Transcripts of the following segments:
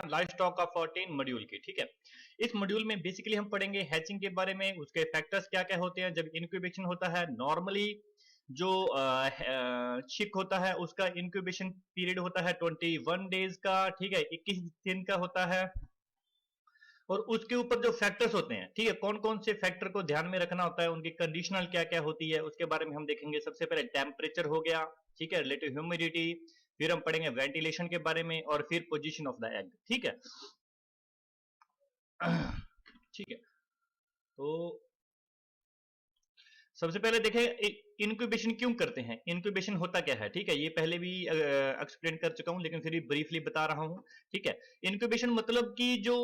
हैं life stock of 14 module की। ठीक है, इस मॉड्यूल में बेसिकली हम पढ़ेंगे हैचिंग के बारे में, उसके फैक्टर्स क्या क्या होते हैं जब इंक्यूबेशन होता है। नॉर्मली जो चिक होता है उसका इंक्यूबेशन पीरियड होता है 21 डेज का। ठीक है, 21 दिन का होता है। और उसके ऊपर जो फैक्टर्स होते हैं, ठीक है, कौन कौन से फैक्टर को ध्यान में रखना होता है, उनकी कंडीशनल क्या क्या होती है, उसके बारे में हम देखेंगे। सबसे पहले टेम्परेचर हो गया, ठीक है, रिलेटिव ह्यूमिडिटी, फिर हम पढ़ेंगे वेंटिलेशन के बारे में, और फिर पोजीशन ऑफ द एग। ठीक है, ठीक है, तो सबसे पहले देखें इंक्यूबेशन क्यों करते हैं, इंक्यूबेशन होता क्या है। ठीक है, ये पहले भी एक्सप्लेन कर चुका हूं, लेकिन फिर भी ब्रीफली बता रहा हूं। ठीक है, इंक्यूबेशन मतलब कि जो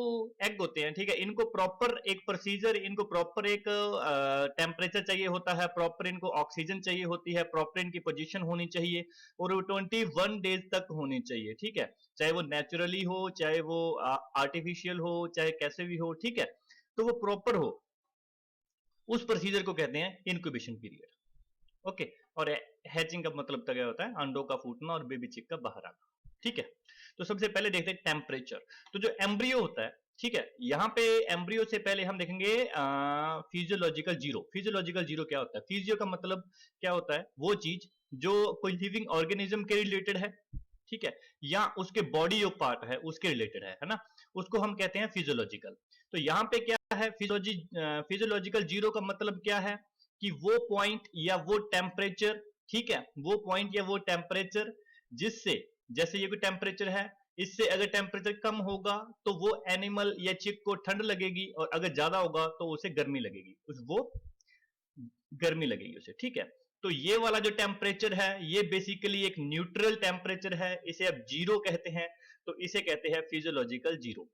एग होते हैं, ठीक है, इनको प्रॉपर एक प्रोसीजर, इनको प्रॉपर एक टेम्परेचर चाहिए होता है, प्रॉपर इनको ऑक्सीजन चाहिए होती है, प्रॉपर इनकी पोजीशन होनी चाहिए, और वो 21 डेज तक होनी चाहिए। ठीक है, चाहे वो नेचुरली हो, चाहे वो आर्टिफिशियल हो, चाहे कैसे भी हो, ठीक है, तो वो प्रॉपर हो, उस प्रोसीजर को कहते हैं इंक्यूबेशन पीरियड। ओके, और हैचिंग का मतलब क्या होता है, अंडों का फूटना और बेबी चिक का बाहर आना। ठीक है, तो सबसे पहले देखते हैं टेम्परेचर। तो जो एम्ब्रियो होता है, ठीक है, यहां पे एम्ब्रियो से पहले हम देखेंगे फिजियोलॉजिकल जीरो। फिजियोलॉजिकल जीरो क्या होता है, फिजियो का मतलब क्या होता है, वो चीज जो कोई लिविंग ऑर्गेनिज्म के रिलेटेड है, ठीक है, या उसके बॉडी ऑफ पार्ट है उसके रिलेटेड है ना, उसको हम कहते हैं फिजियोलॉजिकल। तो यहां पे क्या है, फिजियोलॉजिकल जीरो का मतलब क्या है कि वो पॉइंट या वो टेम्परेचर, ठीक है, वो पॉइंट या वो टेम्परेचर जिससे, जैसे ये कोई टेम्परेचर है, इससे अगर टेम्परेचर कम होगा तो वो एनिमल या चिक को ठंड लगेगी, और अगर ज्यादा होगा तो उसे गर्मी लगेगी, वो गर्मी लगेगी उसे। ठीक है, तो ये वाला जो टेम्परेचर है ये बेसिकली एक न्यूट्रल टेम्परेचर है, इसे अब जीरो कहते हैं, तो इसे कहते हैं फिजियोलॉजिकल जीरो।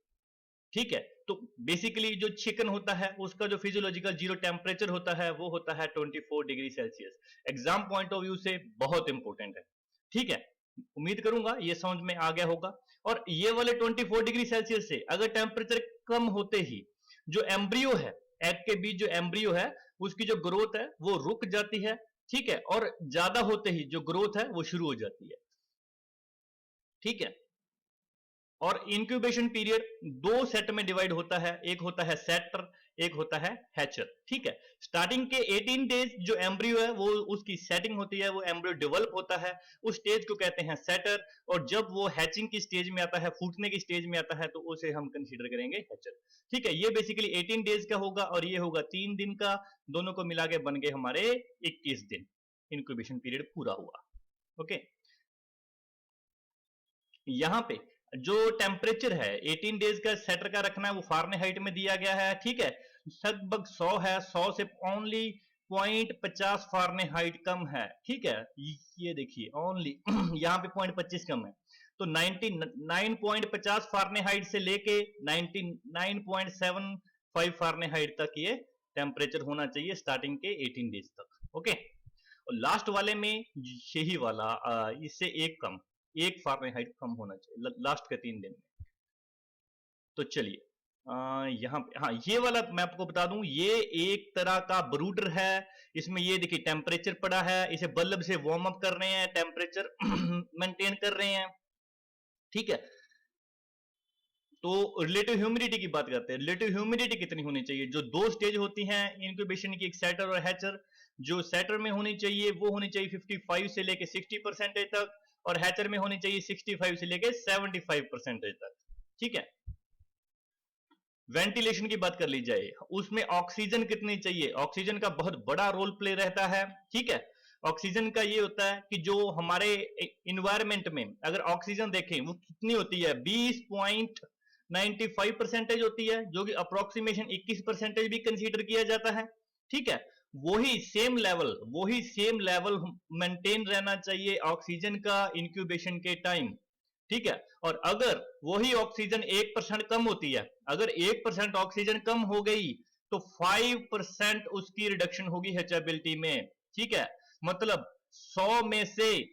ठीक है, तो बेसिकली जो चिकन होता है उसका जो फिजियोलॉजिकल जीरो टेम्परेचर होता है वो होता है 24 degree Celsius. Exam point of view से बहुत इंपॉर्टेंट है। ठीक है, उम्मीद करूंगा ये समझ में आ गया होगा। और ये वाले 24 डिग्री सेल्सियस से अगर टेम्परेचर कम होते ही जो एम्ब्रियो है, एग के बीच जो एम्ब्रियो है उसकी जो ग्रोथ है वो रुक जाती है। ठीक है, और ज्यादा होते ही जो ग्रोथ है वो शुरू हो जाती है। ठीक है, और इंक्यूबेशन पीरियड दो सेट में डिवाइड होता है, एक होता है सेटर, एक होता है हैचर। ठीक है, स्टार्टिंग के 18 डेज जो एम्ब्रियो है वो उसकी सेटिंग होती है, वो एम्ब्रियो डेवलप होता है, उस स्टेज को कहते हैं सेटर। और जब वो हैचिंग की स्टेज में आता है, फूटने की स्टेज में आता है, तो उसे हम कंसीडर करेंगे हैचर। ठीक है, ये बेसिकली 18 डेज का होगा और ये होगा 3 दिन का, दोनों को मिला के बन गए हमारे 21 दिन, इंक्यूबेशन पीरियड पूरा हुआ। ओके, यहां पे जो टेम्परेचर है 18 डेज का सेटर का रखना है वो फारेनहाइट में दिया गया है। ठीक है, लगभग 100 है, 100 से ओनली 0.50 फारेनहाइट कम है। ठीक है, ये देखिए ओनली यहाँ पे 0.25 कम है, तो 99.50 फारेनहाइट से लेके 99.75 फारेनहाइट तक ये टेम्परेचर होना चाहिए स्टार्टिंग के 18 डेज तक। ओके, और लास्ट वाले में यही वाला इससे एक फारेनहाइट कम होना चाहिए लास्ट के 3 दिन में। तो चलिए यहाँ पे, हाँ, ये वाला मैं आपको बता दूं, ये एक तरह का ब्रूडर है। इसमें ये देखिए टेम्परेचर पड़ा है, इसे बल्ब से वार्म अप कर रहे हैं, टेम्परेचर मेंटेन कर रहे हैं। ठीक है, तो रिलेटिव ह्यूमिडिटी की बात करते हैं। रिलेटिव ह्यूमिडिटी कितनी होनी चाहिए, जो दो स्टेज होती हैं इंक्यूबेशन की, एक सेटर और हैचर। जो सेटर में होनी चाहिए वो होनी चाहिए 55 से लेके 60% तक, और हैचर में होनी चाहिए 65 से लेके 75% तक। ठीक है, वेंटिलेशन की बात कर ली जाए, उसमें ऑक्सीजन कितनी चाहिए, ऑक्सीजन का बहुत बड़ा रोल प्ले रहता है। ठीक है, ऑक्सीजन का ये होता है कि जो हमारे इन्वायरमेंट में अगर ऑक्सीजन देखें वो कितनी होती है, 20.95% होती है, जो कि अप्रोक्सीमेशन 21% भी कंसीडर किया जाता है। ठीक है, वही सेम लेवल मेंटेन रहना चाहिए ऑक्सीजन का इंक्यूबेशन के टाइम। ठीक है, और अगर वही ऑक्सीजन 1% कम होती है, अगर 1% ऑक्सीजन कम हो गई तो 5% उसकी रिडक्शन होगी हेचेबिलिटी में। ठीक है, मतलब 100 में से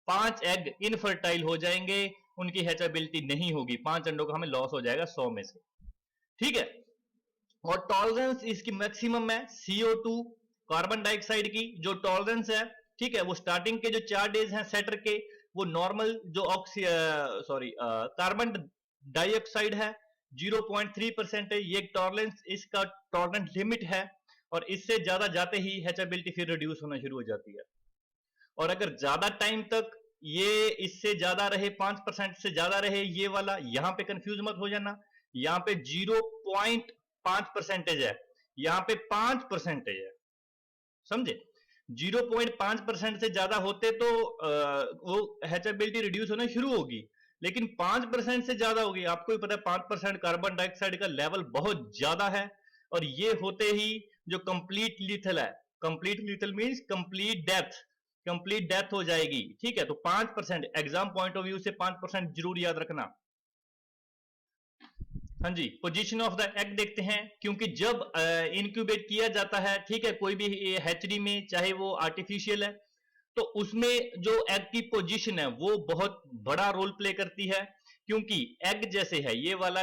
5 एग इनफर्टाइल हो जाएंगे, उनकी हेचेबिलिटी नहीं होगी, 5 अंडों का हमें लॉस हो जाएगा 100 में से। ठीक है, और टॉलरेंस इसकी मैक्सिमम है CO2 कार्बन डाइऑक्साइड की जो टॉलरेंस है। ठीक है, वो स्टार्टिंग के जो 4 डेज हैं सेटर के वो नॉर्मल जो कार्बन डाइऑक्साइड है 0.3% है, ये टॉलरेंस, इसका टॉलरेंस लिमिट है, और इससे ज्यादा जाते ही हैचेबिलिटी फिर रिड्यूस होना शुरू हो जाती है। और अगर ज्यादा टाइम तक ये इससे ज्यादा रहे, 5% से ज्यादा रहे, ये वाला, यहां पे कंफ्यूज मत हो जाना, यहां पे 0.5% है, यहां पे 5% है, समझे? 0.5% से ज्यादा होते तो वो हैचेबिलिटी रिड्यूस होना शुरू होगी, लेकिन 5% से ज्यादा होगी। आपको भी पता है 5% कार्बन डाइऑक्साइड का लेवल बहुत ज्यादा है, और ये होते ही जो कंप्लीट लीथल है, complete lethal means complete death हो जाएगी, ठीक है? तो 5%, एग्जाम पॉइंट ऑफ व्यू से 5% जरूर याद रखना। हाँ जी, पोजीशन ऑफ द एग देखते हैं, क्योंकि जब इनक्यूबेट किया जाता है, ठीक है, कोई भी हैचरी में, चाहे वो आर्टिफिशियल है, तो उसमें जो एग की पोजीशन है वो बहुत बड़ा रोल प्ले करती है, क्योंकि एग जैसे है ये वाला,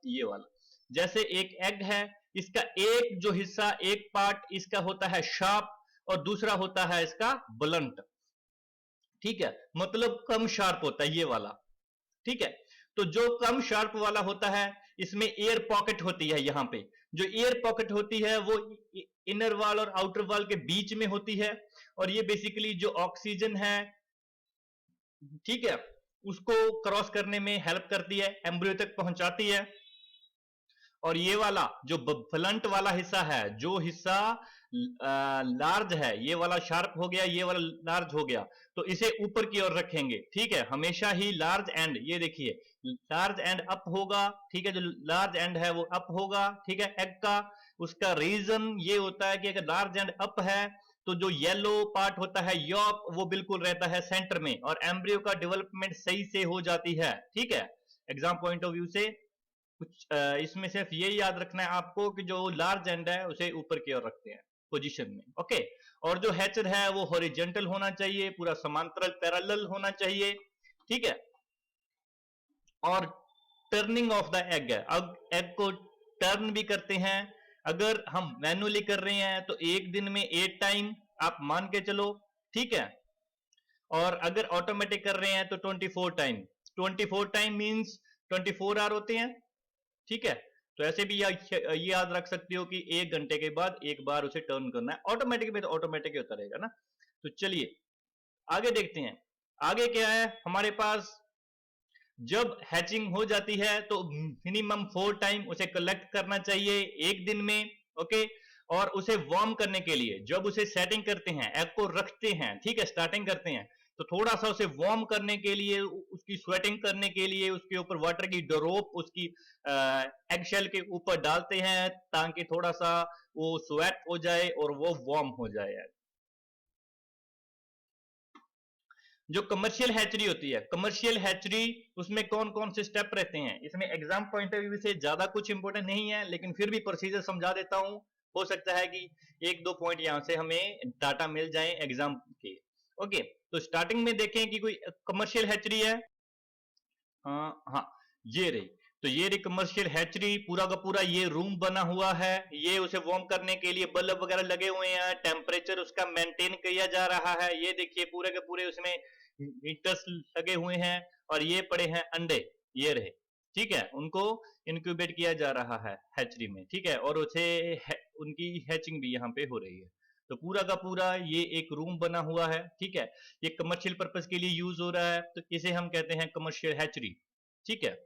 ये वाला जैसे एक एग है, इसका एक जो हिस्सा, एक पार्ट इसका होता है शार्प, और दूसरा होता है इसका ब्लंट, ठीक है, मतलब कम शार्प होता है ये वाला, ठीक है? तो जो कम शार्प वाला होता है, इसमें एयर पॉकेट होती है, यहां पे जो एयर पॉकेट होती है वो इनर वॉल और आउटर वॉल के बीच में होती है, और ये बेसिकली जो ऑक्सीजन है, ठीक है, उसको क्रॉस करने में हेल्प करती है, एम्ब्रियो तक पहुंचाती है। और ये वाला जो फ्लंट वाला हिस्सा है, जो हिस्सा लार्ज है, ये वाला शार्प हो गया, ये वाला लार्ज हो गया, तो इसे ऊपर की ओर रखेंगे, ठीक है? हमेशा ही लार्ज एंड, ये देखिए लार्ज एंड अप होगा, ठीक है, जो लार्ज एंड है वो अप होगा, ठीक है, एग का। उसका रीजन ये होता है कि अगर लार्ज एंड अप है तो जो येलो पार्ट होता है यॉक, वो बिल्कुल रहता है सेंटर में, और एम्ब्रियो का डेवलपमेंट सही से हो जाती है, ठीक है? एग्जाम पॉइंट ऑफ व्यू से कुछ इसमें सिर्फ ये याद रखना है आपको कि जो लार्ज एंड है उसे ऊपर की ओर रखते हैं पोजीशन में, ओके? और जो हैचर है वो हॉरिजॉन्टल होना चाहिए, पूरा समांतरल पैरेलल होना चाहिए, ठीक है? और टर्निंग ऑफ द एग है, अब एग को टर्न भी करते हैं। अगर हम मैनुअली कर रहे हैं तो एक दिन में 8 टाइम आप मान के चलो, ठीक है? और अगर ऑटोमेटिक कर रहे हैं तो 24 टाइम, 24 टाइम मींस 24 आवर होते हैं, ठीक है? तो ऐसे भी ये याद रख सकते हो कि 1 घंटे के बाद एक बार उसे टर्न करना है। ऑटोमेटिक में तो ऑटोमेटिक ही होता रहेगा ना। तो चलिए आगे देखते हैं, आगे क्या है हमारे पास। जब हैचिंग हो जाती है तो मिनिमम 4 टाइम उसे कलेक्ट करना चाहिए एक दिन में, ओके? और उसे वार्म करने के लिए जब उसे सेटिंग करते हैं, एग को रखते हैं, ठीक है, स्टार्टिंग करते हैं, तो थोड़ा सा उसे वार्म करने के लिए, उसकी स्वेटिंग करने के लिए उसके ऊपर वाटर की ड्रॉप उसकी एग शेल के ऊपर डालते हैं, ताकि थोड़ा सा वो स्वेट हो जाए और वो वार्म हो जाए। जो कमर्शियल हैचरी होती है, कमर्शियल हैचरी, उसमें कौन कौन से स्टेप रहते हैं? इसमें एग्जाम पॉइंट ऑफ व्यू से ज्यादा कुछ इंपॉर्टेंट नहीं है, लेकिन फिर भी प्रोसीजर समझा देता हूं, हो सकता है कि 1-2 पॉइंट यहां से हमें डाटा मिल जाए एग्जाम के, ओके? तो स्टार्टिंग में देखें कि कोई कमर्शियल हैचरी है, हाँ, ये रही। तो ये रही कमर्शियल हैचरी, पूरा का पूरा ये रूम बना हुआ है, ये उसे वार्म करने के लिए बल्ब वगैरह लगे हुए हैं, टेम्परेचर उसका मेंटेन किया जा रहा है, ये देखिए पूरे के पूरे उसमें हीटर्स लगे हुए हैं, और ये पड़े हैं अंडे, ये रहे, ठीक है? उनको इंक्यूबेट किया जा रहा है हैचरी में, ठीक है? और उसे उनकी हैचिंग भी यहाँ पे हो रही है। तो पूरा का पूरा ये एक रूम बना हुआ है, ठीक है? ये कमर्शियल पर्पस के लिए यूज हो रहा है, तो इसे हम कहते हैं कमर्शियल हैचरी, ठीक है?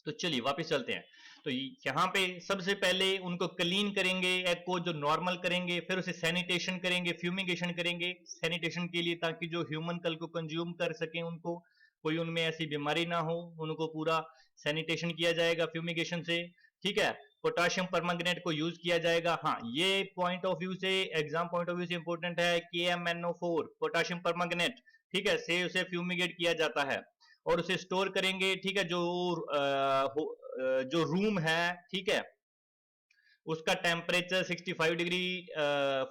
तो चलिए वापस चलते हैं। तो यहाँ पे सबसे पहले उनको क्लीन करेंगे, एग को जो नॉर्मल करेंगे, फिर उसे सैनिटेशन करेंगे, फ्यूमिगेशन करेंगे सैनिटेशन के लिए, ताकि जो ह्यूमन कल को कंज्यूम कर सकें, उनको कोई उनमें ऐसी बीमारी ना हो, उनको पूरा सैनिटेशन किया जाएगा फ्यूमिगेशन से, ठीक है? पोटाशियम परमंगनेट को यूज किया जाएगा। हाँ, ये पॉइंट ऑफ व्यू से, एग्जाम पॉइंट ऑफ व्यू से इंपॉर्टेंट है, KMnO4 पोटाशियम परमंगनेट, ठीक है, से उसे फ्यूमिगेट किया जाता है, और उसे स्टोर करेंगे, ठीक है? जो रूम है, ठीक है, उसका टेम्परेचर 65 डिग्री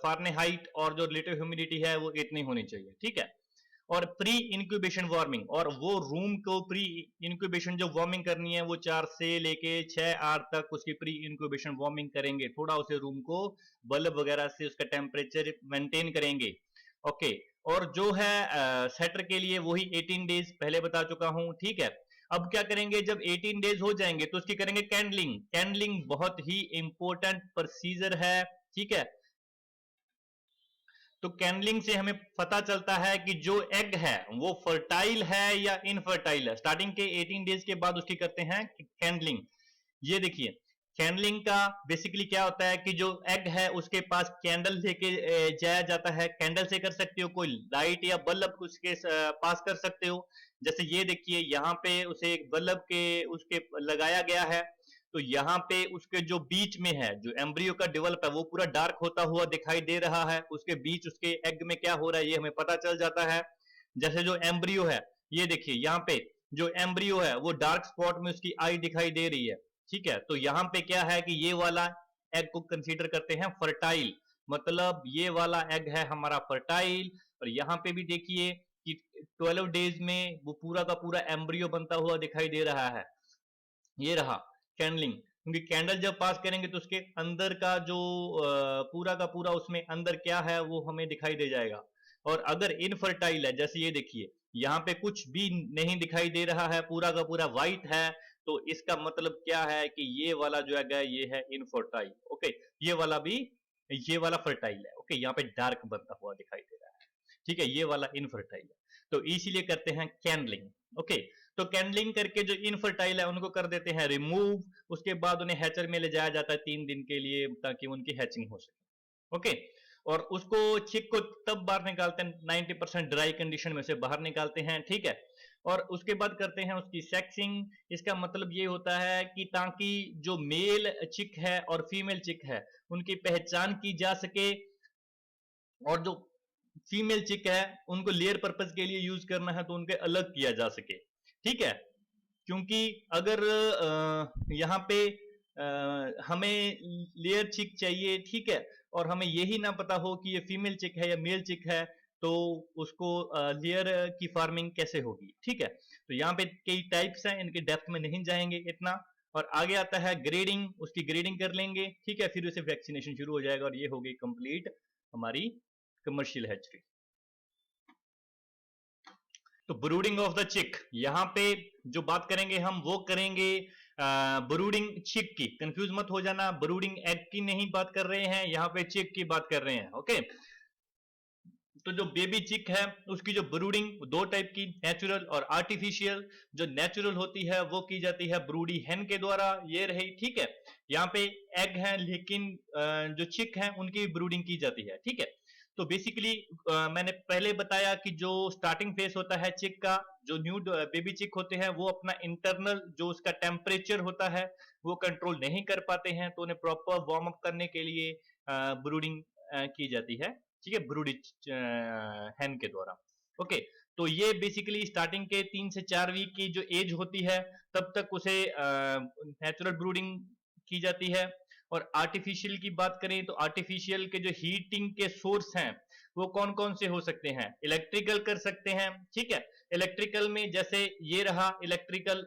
फारेनहाइट, और जो रिलेटिव ह्यूमिडिटी है वो इतनी होनी चाहिए, ठीक है? और प्री इंक्यूबेशन वार्मिंग, और वो रूम को प्री इंक्यूबेशन जो वार्मिंग करनी है वो 4 से लेके 6 आवर तक उसकी प्री इंक्यूबेशन वार्मिंग करेंगे, थोड़ा उसे रूम को बल्ब वगैरह से उसका टेम्परेचर मेंटेन करेंगे, ओके? और जो है सेटर के लिए वही 18 डेज पहले बता चुका हूं, ठीक है। अब क्या करेंगे, जब 18 डेज हो जाएंगे तो उसकी करेंगे कैंडलिंग। कैंडलिंग बहुत ही इंपॉर्टेंट प्रोसीजर है, ठीक है। तो कैंडलिंग से हमें पता चलता है कि जो एग है वो फर्टाइल है या इनफर्टाइल है। स्टार्टिंग के 18 डेज के बाद उसकी करते हैं कैंडलिंग। ये देखिए, कैंडलिंग का बेसिकली क्या होता है कि जो एग है उसके पास कैंडल लेके जाया जाता है। कैंडल से कर सकते हो, कोई लाइट या बल्ब उसके पास कर सकते हो। जैसे ये देखिए, यहाँ पे उसे एक बल्ब के उसके लगाया गया है, तो यहाँ पे उसके जो बीच में है, जो एम्ब्रियो का डेवलप है वो पूरा डार्क होता हुआ दिखाई दे रहा है। उसके बीच उसके एग में क्या हो रहा है ये हमें पता चल जाता है। जैसे जो एम्ब्रियो है, ये देखिए यहाँ पे जो एम्ब्रियो है वो डार्क स्पॉट में उसकी आई दिखाई दे रही है, ठीक है। तो यहाँ पे क्या है कि ये वाला एग को कंसीडर करते हैं फर्टाइल, मतलब ये वाला एग है हमारा फर्टाइल। और यहाँ पे भी देखिए कि 12 डेज में वो पूरा का पूरा एम्ब्रियो बनता हुआ दिखाई दे रहा है। ये रहा कैंडलिंग, क्योंकि कैंडल जब पास करेंगे तो उसके अंदर का जो पूरा का पूरा उसमें अंदर क्या है वो हमें दिखाई दे जाएगा। और अगर इनफर्टाइल है, जैसे ये देखिए यहाँ पे कुछ भी नहीं दिखाई दे रहा है, पूरा का पूरा व्हाइट है, तो इसका मतलब क्या है कि ये वाला जो है ये है इनफर्टाइल। ओके, ये वाला भी, ये वाला फर्टाइल है। ओके, यहाँ पे डार्क बनता हुआ दिखाई दे रहा है, ठीक है, ये वाला इनफर्टाइल है। तो इसीलिए करते हैं कैंडलिंग। ओके, तो कैंडलिंग करके जो इनफर्टाइल है उनको कर देते हैं रिमूव। उसके बाद उन्हें हैचर में ले जाया जाता है 3 दिन के लिए, ताकि उनकी हैचिंग हो सके। ओके, और उसको चिक को तब बाहर निकालते हैं 90% ड्राई कंडीशन में से बाहर निकालते हैं, ठीक है। और उसके बाद करते हैं उसकी सेक्सिंग। इसका मतलब ये होता है कि ताकि जो मेल चिक है और फीमेल चिक है उनकी पहचान की जा सके, और जो फीमेल चिक है उनको लेयर पर्पज के लिए यूज करना है तो उनके अलग किया जा सके, ठीक है। क्योंकि अगर यहाँ पे हमें लेयर चिक चाहिए, ठीक है, और हमें यही ना पता हो कि ये फीमेल चिक है या मेल चिक है, तो उसको लेयर की फार्मिंग कैसे होगी, ठीक है। तो यहाँ पे कई टाइप्स हैं, इनके डेप्थ में नहीं जाएंगे इतना। और आगे आता है ग्रेडिंग, उसकी ग्रेडिंग कर लेंगे, ठीक है, फिर उसे वैक्सीनेशन शुरू हो जाएगा और ये हो गई कंप्लीट हमारी कमर्शियल हैचरी। तो ब्रूडिंग ऑफ द चिक, यहाँ पे जो बात करेंगे हम वो करेंगे ब्रूडिंग चिक की। कंफ्यूज मत हो जाना, ब्रूडिंग एग की नहीं बात कर रहे हैं, यहाँ पे चिक की बात कर रहे हैं। ओके, तो जो बेबी चिक है उसकी जो ब्रूडिंग दो टाइप की, नेचुरल और आर्टिफिशियल। जो नेचुरल होती है वो की जाती है ब्रूडी हेन के द्वारा, ये रही, ठीक है। यहाँ पे एग है लेकिन जो चिक है उनकी ब्रूडिंग की जाती है, ठीक है। तो बेसिकली मैंने पहले बताया कि जो स्टार्टिंग फेस होता है चिक का, जो न्यू बेबी चिक होते हैं वो अपना इंटरनल जो उसका टेम्परेचर होता है वो कंट्रोल नहीं कर पाते हैं, तो उन्हें प्रॉपर वार्म अप करने के लिए ब्रूडिंग की जाती है, ठीक है, ब्रूड हैन के द्वारा। ओके, तो ये बेसिकली स्टार्टिंग के 3 से 4 वीक की जो एज होती है तब तक उसे नेचुरल ब्रूडिंग की जाती है। और आर्टिफिशियल की बात करें तो आर्टिफिशियल के जो हीटिंग के सोर्स हैं वो कौन कौन से हो सकते हैं। इलेक्ट्रिकल कर सकते हैं, ठीक है। इलेक्ट्रिकल में जैसे ये रहा इलेक्ट्रिकल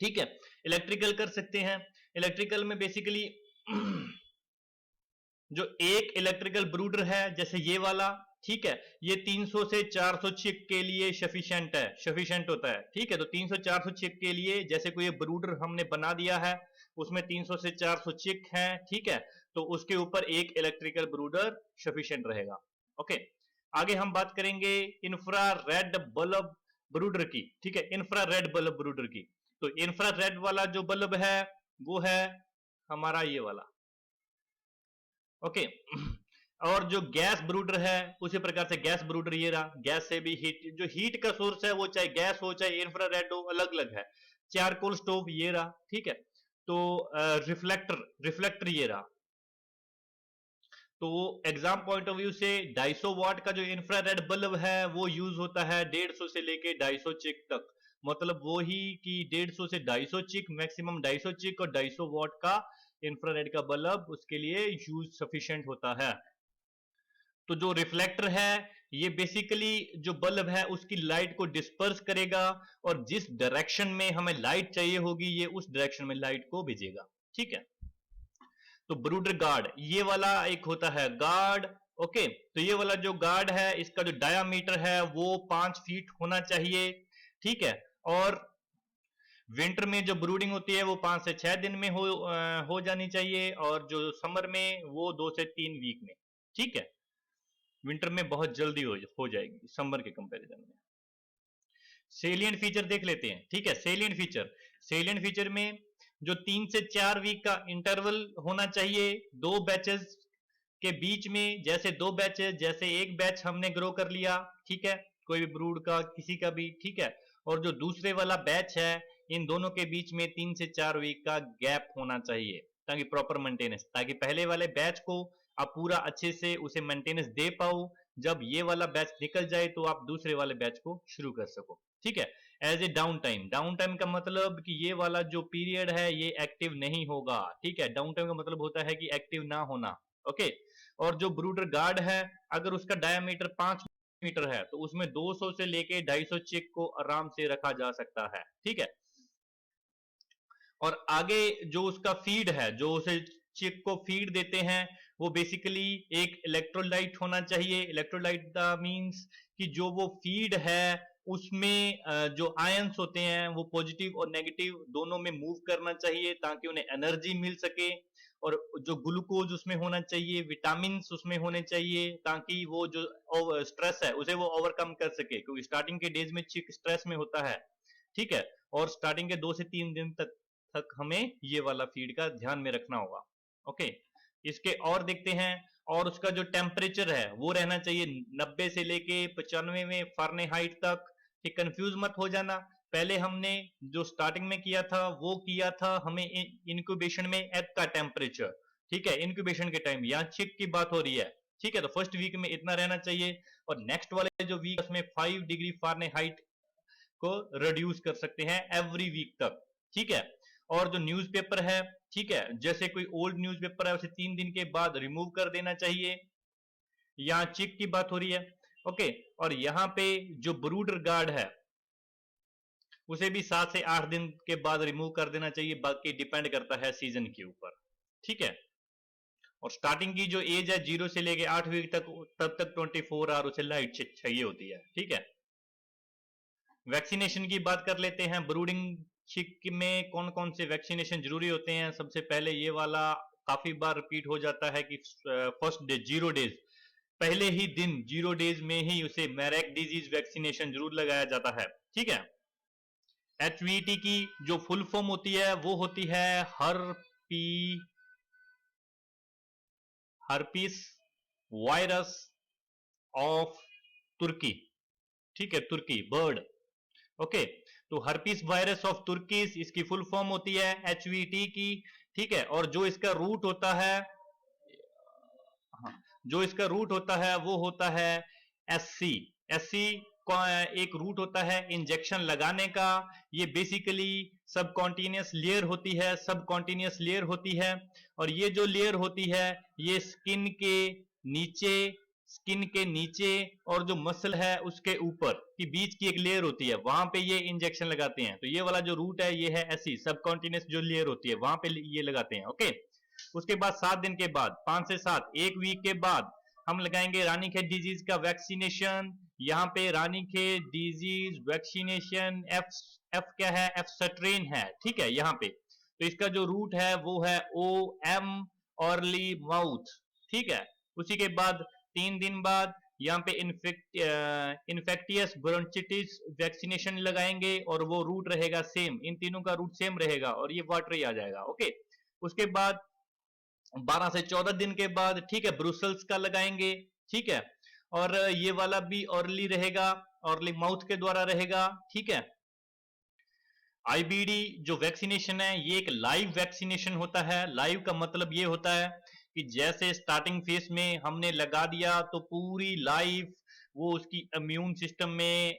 ठीक है, इलेक्ट्रिकल कर सकते हैं। इलेक्ट्रिकल में बेसिकली जो एक इलेक्ट्रिकल ब्रूडर है जैसे ये वाला, ठीक है, ये 300 से 400 चिक के लिए सफिशिएंट है, सफिशिएंट होता है, ठीक है। तो 300-400 चिक के लिए जैसे कोई ब्रूडर हमने बना दिया है उसमें 300 से 400 चिक हैं, ठीक है, तो उसके ऊपर एक इलेक्ट्रिकल ब्रूडर सफिशिएंट रहेगा। ओके, आगे हम बात करेंगे इंफ्रारेड बल्ब ब्रूडर की, ठीक है, इंफ्रारेड बल्ब ब्रूडर की। तो इंफ्रारेड वाला जो बल्ब है वो है हमारा ये वाला। ओके, और जो गैस ब्रूडर है उसी प्रकार से गैस ब्रूडर ये रहा, गैस से भी हीट, जो हीट का सोर्स है वो चाहे गैस हो चाहे इंफ्रारेड हो अलग अलग है। चारकोल स्टोव ये रहा, ठीक है। तो रिफ्लेक्टर, रिफ्लेक्टर ये रहा। तो एग्जाम पॉइंट ऑफ व्यू से 250 वाट का जो इंफ्रारेड बल्ब है वो यूज होता है 150 से लेके 250 चिक तक। मतलब वो ही कि 150 से 250 चिक, मैक्सिमम 250 चिक और 250 वाट का इंफ्रारेड का बल्ब उसके लिए यूज सफिशिएंट होता है। तो जो रिफ्लेक्टर है ये बेसिकली जो बल्ब है उसकी लाइट को डिस्पर्स करेगा और जिस डायरेक्शन में हमें लाइट चाहिए होगी ये उस डायरेक्शन में लाइट को भेजेगा, ठीक है। तो ब्रूडर गार्ड ये वाला एक होता है गार्ड, ओके, तो ये वाला जो गार्ड है इसका जो डायामीटर है वो 5 फीट होना चाहिए, ठीक है। और विंटर में जो ब्रूडिंग होती है वो 5 से 6 दिन में हो जानी चाहिए, और जो समर में वो 2 से 3 वीक में, ठीक है। विंटर में बहुत जल्दी हो जाएगी समर के कंपैरिजन में। सेलिएंट फीचर देख लेते हैं, ठीक है। सेलिएंट फीचर में जो 3 से 4 वीक का इंटरवल होना चाहिए दो बैचेस के बीच में, जैसे दो बैचेस, जैसे एक बैच हमने ग्रो कर लिया, ठीक है, कोई भी ब्रूड का किसी का भी, ठीक है, और जो दूसरे वाला बैच है इन दोनों के बीच में 3 से 4 वीक का गैप होना चाहिए, ताकि प्रॉपर मेंटेनेंस, ताकि पहले वाले बैच को आप पूरा अच्छे से उसे मेंटेनेंस दे पाओ, जब ये वाला बैच निकल जाए तो आप दूसरे वाले बैच को शुरू कर सको, ठीक है। एज ए डाउन टाइम का मतलब कि ये वाला जो पीरियड है ये एक्टिव नहीं होगा, ठीक है। डाउन टाइम का मतलब होता है कि एक्टिव ना होना, ओके। और जो ब्रूडर गार्ड है अगर उसका डायमीटर 5 मीटर है तो उसमें 200 से लेके 250 चिक को आराम से रखा जा सकता है, ठीक है। और आगे जो उसका फीड है, जो उसे चिक को फीड देते हैं, वो बेसिकली एक इलेक्ट्रोलाइट होना चाहिए। इलेक्ट्रोलाइट द मींस कि जो वो फीड है उसमें जो आयंस होते हैं वो पॉजिटिव और नेगेटिव दोनों में मूव करना चाहिए, ताकि उन्हें एनर्जी मिल सके। और जो ग्लूकोज उसमें होना चाहिए, विटामिन उसमें होने चाहिए, ताकि वो जो स्ट्रेस है उसे वो ओवरकम कर सके, क्योंकि स्टार्टिंग के डेज में चिक स्ट्रेस में होता है, ठीक है। और स्टार्टिंग के 2 से 3 दिन तक हमें ये वाला फीड का ध्यान में रखना होगा, ओके। इसके और देखते हैं, और उसका जो टेम्परेचर है वो रहना चाहिए 90 से लेके 95 में फ़ारेनहाइट तक, ठीक। कंफ्यूज मत हो जाना, पहले हमने जो स्टार्टिंग में किया था वो किया था हमें इंक्यूबेशन में एग का टेम्परेचर, ठीक है, इंक्यूबेशन के टाइम, यहाँ चिक की बात हो रही है, ठीक है। तो फर्स्ट वीक में इतना रहना चाहिए, और नेक्स्ट वाले जो वीक उसमें 5 डिग्री फ़ारेनहाइट को रिड्यूस कर सकते हैं एवरी वीक तक, ठीक है। और जो न्यूज़पेपर है, ठीक है, जैसे कोई ओल्ड न्यूज़पेपर है उसे 3 दिन के बाद रिमूव कर देना चाहिए, यहाँ चिक की बात हो रही है, ओके। और यहाँ पे जो ब्रूडर गार्ड है उसे भी 7 से 8 दिन के बाद रिमूव कर देना चाहिए, बाकी डिपेंड करता है सीजन के ऊपर, ठीक है। और स्टार्टिंग की जो एज है 0 से लेके 8 वीक तक, तब तक 24 आवर उसे लाइट चाहिए होती है, ठीक है। वैक्सीनेशन की बात कर लेते हैं। ब्रूडिंग चिक में कौन कौन से वैक्सीनेशन जरूरी होते हैं। सबसे पहले ये वाला काफी बार रिपीट हो जाता है कि फर्स्ट डे 0 डेज, पहले ही दिन 0 डेज में ही उसे मैरेक डिजीज वैक्सीनेशन जरूर लगाया जाता है, ठीक है। एचवीटी की जो फुल फॉर्म होती है वो होती है हर्पीस वायरस ऑफ तुर्की, ठीक है, तुर्की बर्ड, ओके। तो हर्पीस वायरस ऑफ तुर्कीस इसकी फुल फॉर्म होती है एचवीटी की, ठीक है। और जो इसका रूट होता है, हाँ, जो इसका रूट होता है वो होता है एससी। एससी एक रूट होता है इंजेक्शन लगाने का। ये बेसिकली सब कॉन्टिन्यूस लेयर होती है, सब कॉन्टिन्यूस लेयर होती है। और ये जो लेयर होती है ये नीचे स्किन के नीचे और जो मसल है उसके ऊपर की बीच की एक लेयर होती है, वहां पे ये इंजेक्शन लगाते हैं। तो ये वाला जो रूट है ये है एससी, सब कॉन्टिन्यूस जो लेयर होती है वहां पे ये लगाते हैं, ओके। उसके बाद 7 दिन के बाद, 5 से 7, एक वीक के बाद हम लगाएंगे रानीखेत डिजीज का वैक्सीनेशन। यहाँ पे Ranikhet disease vaccination F F क्या है, एफ स्ट्रेन है, ठीक है। यहाँ पे तो इसका जो रूट है वो है ओ एम ऑर्ली माउथ, ठीक है। उसी के बाद 3 दिन बाद यहाँ पे इन्फेक्टियस ब्रोंचिटिस वैक्सीनेशन लगाएंगे, और वो रूट रहेगा सेम, इन तीनों का रूट सेम रहेगा और ये वाटर ही आ जाएगा, ओके। उसके बाद 12 से 14 दिन के बाद, ठीक है, ब्रुसल्स का लगाएंगे, ठीक है। और ये वाला भी अर्ली रहेगा, अर्ली माउथ के द्वारा रहेगा, ठीक है। आईबीडी जो वैक्सीनेशन है ये एक लाइव वैक्सीनेशन होता है। लाइव का मतलब ये होता है कि जैसे स्टार्टिंग फेज में हमने लगा दिया तो पूरी लाइफ वो उसकी इम्यून सिस्टम में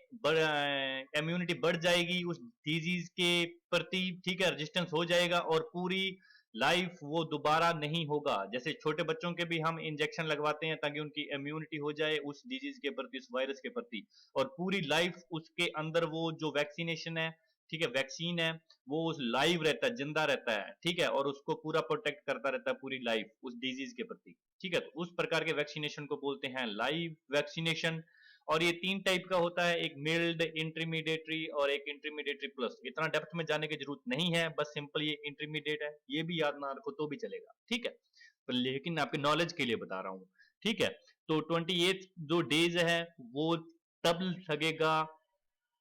इम्यूनिटी बढ़ जाएगी उस डिजीज के प्रति, ठीक है, रेजिस्टेंस हो जाएगा, और पूरी लाइफ वो दोबारा नहीं होगा। जैसे छोटे बच्चों के भी हम इंजेक्शन लगवाते हैं ताकि उनकी इम्यूनिटी हो जाए उस डिजीज के प्रति, उस वायरस के प्रति, और पूरी लाइफ उसके अंदर वो जो वैक्सीनेशन है ठीक है, वैक्सीन है वो उस लाइव रहता है, जिंदा रहता है, ठीक है, और उसको पूरा प्रोटेक्ट करता रहता है पूरी लाइफ उस डिजीज के प्रति, ठीक है। तो उस प्रकार के वैक्सीनेशन को बोलते हैं लाइव वैक्सीनेशन। और ये 3 टाइप का होता है, एक मिल्ड, इंटरमीडिएटरी और एक इंटरमीडिएटरी प्लस। इतना डेप्थ में जाने की जरूरत नहीं है, बस सिंपल ये इंटरमीडिएट है, ये भी याद ना रखो तो भी चलेगा, ठीक है, पर लेकिन आपके नॉलेज के लिए बता रहा हूँ, ठीक है। तो 28 जो डेज है वो तब लगेगा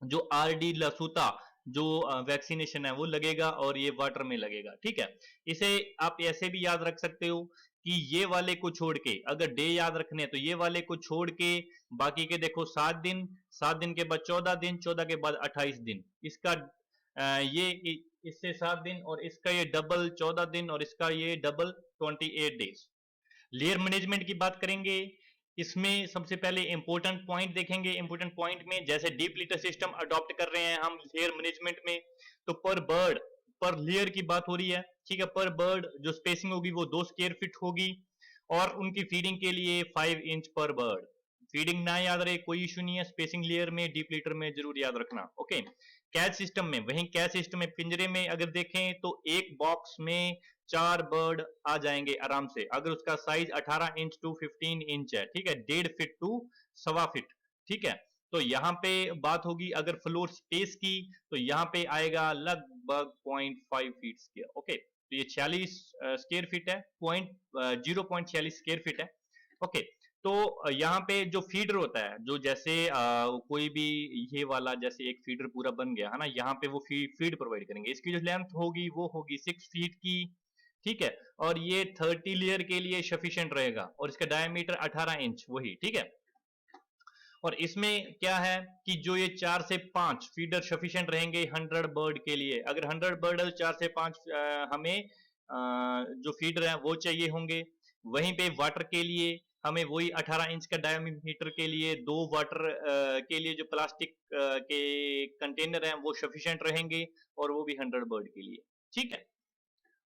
जो आरडी लसूता जो वैक्सीनेशन है वो लगेगा, और ये वाटर में लगेगा, ठीक है। इसे आप ऐसे भी याद रख सकते हो कि ये वाले को छोड़ के, अगर डे याद रखने हैं तो ये वाले को छोड़ के बाकी के देखो 7 दिन, 7 दिन के बाद 14 दिन, 14 के बाद 28 दिन, इसका ये इससे 7 दिन और इसका ये डबल 14 दिन और इसका ये डबल 28 डेज। लेयर मैनेजमेंट की बात करेंगे, इसमें सबसे पहले इंपॉर्टेंट पॉइंट देखेंगे। इंपॉर्टेंट पॉइंट में जैसे डीप लिटर सिस्टम अडॉप्ट कर रहे हैं हम लेयर मैनेजमेंट में, तो पर बर्ड पर लेयर की बात हो रही है, ठीक है। पर बर्ड जो स्पेसिंग होगी वो 2 स्क्वायर फीट होगी, और उनकी फीडिंग के लिए 5 इंच पर बर्ड। फीडिंग ना याद रहे कोई इशू नहीं है, स्पेसिंग लेयर में डीप लीटर में जरूर याद रखना, ओके। कैच सिस्टम में, वहीं कैच सिस्टम में पिंजरे में अगर देखें तो एक बॉक्स में 4 बर्ड आ जाएंगे आराम से, अगर उसका साइज 18 इंच टू 15 इंच है, ठीक है, 1.5 फीट टू 1.25 फीट, ठीक है। तो यहाँ पे बात होगी अगर फ्लोर स्पेस की, तो यहाँ पे आएगा लगभग 0.5 फीट स्क्वायर, ओके। तो ये 46 स्क्वायर फीट है, 0.46 स्क्वायर फीट है, ओके। तो यहाँ पे जो फीडर होता है, जो जैसे कोई भी ये वाला जैसे एक फीडर पूरा बन गया है ना, यहाँ पे वो फीड प्रोवाइड करेंगे, इसकी जो लेंथ होगी वो होगी 6 फीट की, ठीक है। और ये 30 लेयर के लिए सफिशिएंट रहेगा, और इसका डायमीटर 18 इंच वही, ठीक है। और इसमें क्या है कि जो ये 4 से 5 फीडर सफिशिएंट रहेंगे 100 बर्ड के लिए। अगर 100 बर्ड 4 से 5 हमें जो फीडर है वो चाहिए होंगे। वहीं पे वाटर के लिए हमें वही 18 इंच का डायमीटर के लिए 2 वाटर के लिए जो प्लास्टिक के कंटेनर हैं वो सफिशिएंट रहेंगे, और वो भी 100 बर्ड के लिए, ठीक है।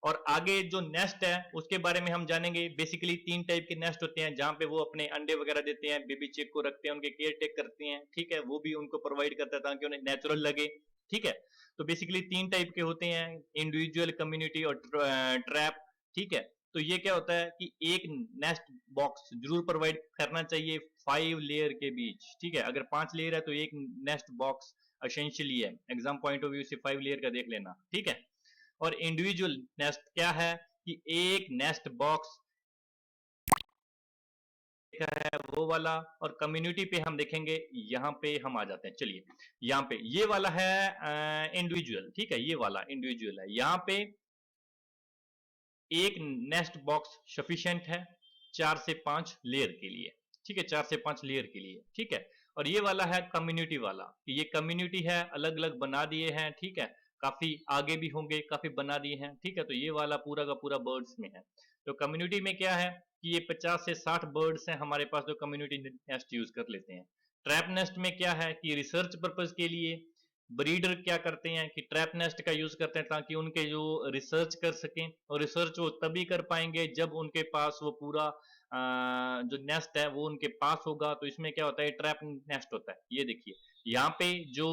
और आगे जो नेस्ट है उसके बारे में हम जानेंगे। बेसिकली 3 टाइप के नेस्ट होते हैं, जहां पे वो अपने अंडे वगैरह देते हैं, बेबी चिक को रखते हैं, उनके केयर टेक करते हैं, ठीक है, वो भी उनको प्रोवाइड करता है ताकि उन्हें नेचुरल लगे, ठीक है। तो बेसिकली 3 टाइप के होते हैं, इंडिविजुअल, कम्युनिटी और ट्रैप, ठीक है। तो ये क्या होता है कि एक नेस्ट बॉक्स जरूर प्रोवाइड करना चाहिए 5 लेयर के बीच, ठीक है। अगर 5 लेयर है तो एक नेस्ट बॉक्स एसेंशियली है, एग्जाम पॉइंट ऑफ व्यू से 5 लेयर का देख लेना, ठीक है। और इंडिविजुअल नेस्ट क्या है कि एक नेस्ट बॉक्स है वो वाला। और कम्युनिटी पे हम देखेंगे, यहाँ पे हम आ जाते हैं, चलिए यहाँ पे ये वाला है इंडिविजुअल, ठीक है, ये वाला इंडिविजुअल है। यहाँ पे एक नेस्ट बॉक्स सफिशिएंट है 4 से 5 लेयर के लिए, ठीक है, 4 से 5 लेयर के लिए, ठीक है। और ये वाला है कम्युनिटी वाला, ये कम्युनिटी है, अलग अलग बना दिए हैं, ठीक है, काफी आगे भी होंगे, काफी बना दिए हैं, ठीक है। तो ये वाला पूरा का पूरा बर्ड्स में है। तो कम्युनिटी में क्या है कि ये 50 से 60 बर्ड्स हैं हमारे पास जो कम्युनिटी नेस्ट यूज कर लेते हैं। ट्रैप नेस्ट में क्या है कि रिसर्च पर्पज के लिए ब्रीडर क्या करते हैं कि ट्रैप नेस्ट का यूज करते हैं ताकि उनके जो रिसर्च कर सकें, और रिसर्च वो तभी कर पाएंगे जब उनके पास वो पूरा जो नेस्ट है वो उनके पास होगा। तो इसमें क्या होता है, ट्रैप नेस्ट होता है, ये देखिए यहाँ पे जो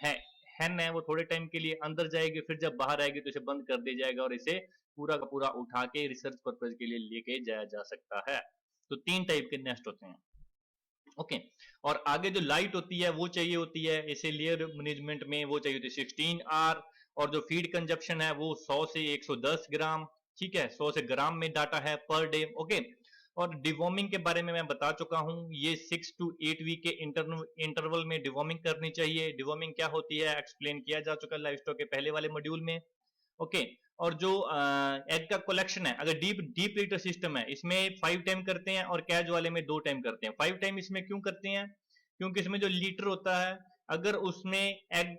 है हैन है वो थोड़े टाइम के लिए अंदर जाएगी, फिर जब बाहर आएगी तो इसे बंद कर दिया जाएगा, और इसे पूरा का पूरा उठा के रिसर्च पर्पज के लिए लेके जाया जा सकता है। तो 3 टाइप के नेस्ट होते हैं, ओके। और आगे जो लाइट होती है वो चाहिए होती है इसे लेयर मैनेजमेंट में, वो चाहिए होती है 16 आर। और जो फीड कंजप्शन है वो 100 से 110 ग्राम, ठीक है, 100 से ग्राम में डाटा है पर डे, ओके। और डिवॉर्मिंग के बारे में मैं बता चुका हूं, ये 6 to 8 वीक के इंटरवल में डिवॉर्मिंग करनी चाहिए। डिवॉर्मिंग क्या होती है एक्सप्लेन किया जा चुका है लाइफ स्टॉक के पहले वाले मॉड्यूल में, ओके। और जो एग का कलेक्शन है, अगर डीप डीप लीटर सिस्टम है इसमें 5 टाइम करते हैं, और कैज वाले में 2 टाइम करते हैं। 5 टाइम इसमें क्यों करते हैं, क्योंकि इसमें जो लीटर होता है, अगर उसमें एग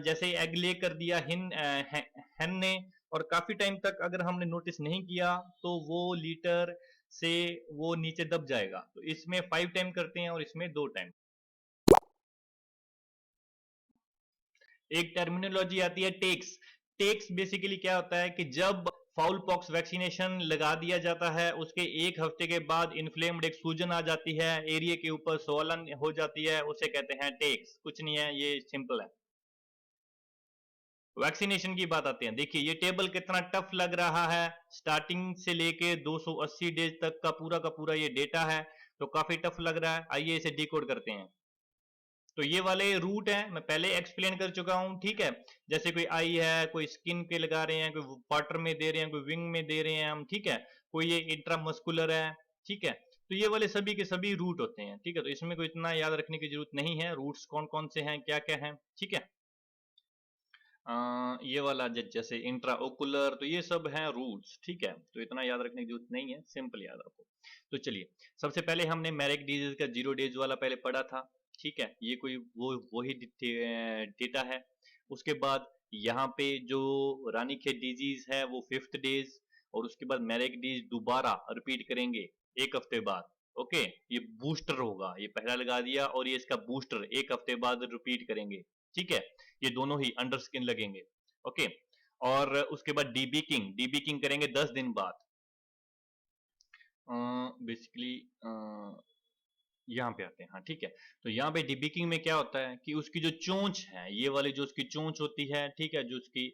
जैसे एग ले कर दिया हेन ने, और काफी टाइम तक अगर हमने नोटिस नहीं किया तो वो लीटर से वो नीचे दब जाएगा। तो इसमें 5 टाइम करते हैं और इसमें 2 टाइम। एक टर्मिनोलॉजी आती है टेक्स। टेक्स बेसिकली क्या होता है कि जब फाउल पॉक्स वैक्सीनेशन लगा दिया जाता है उसके 1 हफ्ते के बाद इन्फ्लेम्ड एक सूजन आ जाती है, एरिया के ऊपर स्वॉलन हो जाती है, उसे कहते हैं टेक्स। कुछ नहीं है, ये सिंपल है। वैक्सीनेशन की बात आते हैं, देखिए ये टेबल कितना टफ लग रहा है, स्टार्टिंग से लेके 280 डेज तक का पूरा ये डेटा है, तो काफी टफ लग रहा है। आइए इसे डिकोड करते हैं। तो ये वाले रूट हैं, मैं पहले एक्सप्लेन कर चुका हूं, ठीक है। जैसे कोई आई है, कोई स्किन पे लगा रहे हैं, कोई वाटर में दे रहे हैं, कोई विंग में दे रहे हैं हम, ठीक है। कोई ये इंट्रामस्कुलर है, ठीक है। तो ये वाले सभी के सभी रूट होते हैं, ठीक है। तो इसमें कोई इतना याद रखने की जरूरत नहीं है, रूट्स कौन कौन से हैं, क्या क्या हैं, ठीक है। ये वाला जैसे इंट्रा ओकुलर, तो ये सब हैं रूट्स, ठीक है। तो इतना याद रखने की जरूरत नहीं है, सिंपल याद रखो। तो चलिए, सबसे पहले हमने मैरिक डिजीज का 0 डेज वाला पहले पढ़ा था, ठीक है। ये कोई वही डेटा है। उसके बाद यहाँ पे जो रानीखेत डिजीज है वो 5th डेज, और उसके बाद मैरिक डिजीज दोबारा रिपीट करेंगे 1 हफ्ते बाद। ओके, ये बूस्टर होगा, ये पहला लगा दिया, और ये इसका बूस्टर 1 हफ्ते बाद रिपीट करेंगे, ठीक है। ये दोनों ही अंडर स्किन लगेंगे, ओके। और उसके बाद डीबीकिंग करेंगे 10 दिन बाद। बेसिकली यहाँ पे आते हैं, हाँ ठीक है। तो यहाँ पे डिबिकिंग में क्या होता है कि उसकी जो चोंच है, ये वाली जो उसकी चोंच होती है, ठीक है, जो उसकी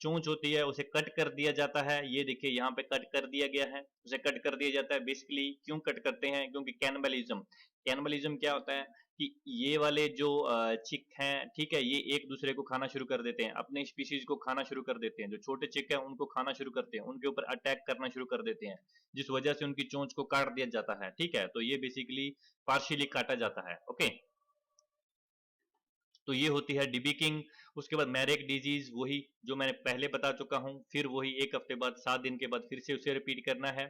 चोंच होती है उसे कट कर दिया जाता है। ये देखिए यहाँ पे कट कर दिया गया है, उसे कट कर दिया जाता है। बेसिकली क्यों कट करते हैं, क्योंकि कैनबलिज्म। कैनबलिज्म क्या होता है कि ये वाले जो चिक हैं, ठीक है, ये एक दूसरे को खाना शुरू कर देते हैं, अपने स्पीशीज को खाना शुरू कर देते हैं। जो छोटे चिक हैं उनको खाना शुरू करते हैं, उनके ऊपर अटैक करना शुरू कर देते हैं, जिस वजह से उनकी चोंच को काट दिया जाता है, ठीक है। तो ये बेसिकली पार्शियली काटा जाता है, ओके। तो ये होती है डिबिकिंग। उसके बाद मैरिक डिजीज, वही जो मैंने पहले बता चुका हूं, फिर वही 1 हफ्ते बाद, 7 दिन के बाद फिर से उसे रिपीट करना है,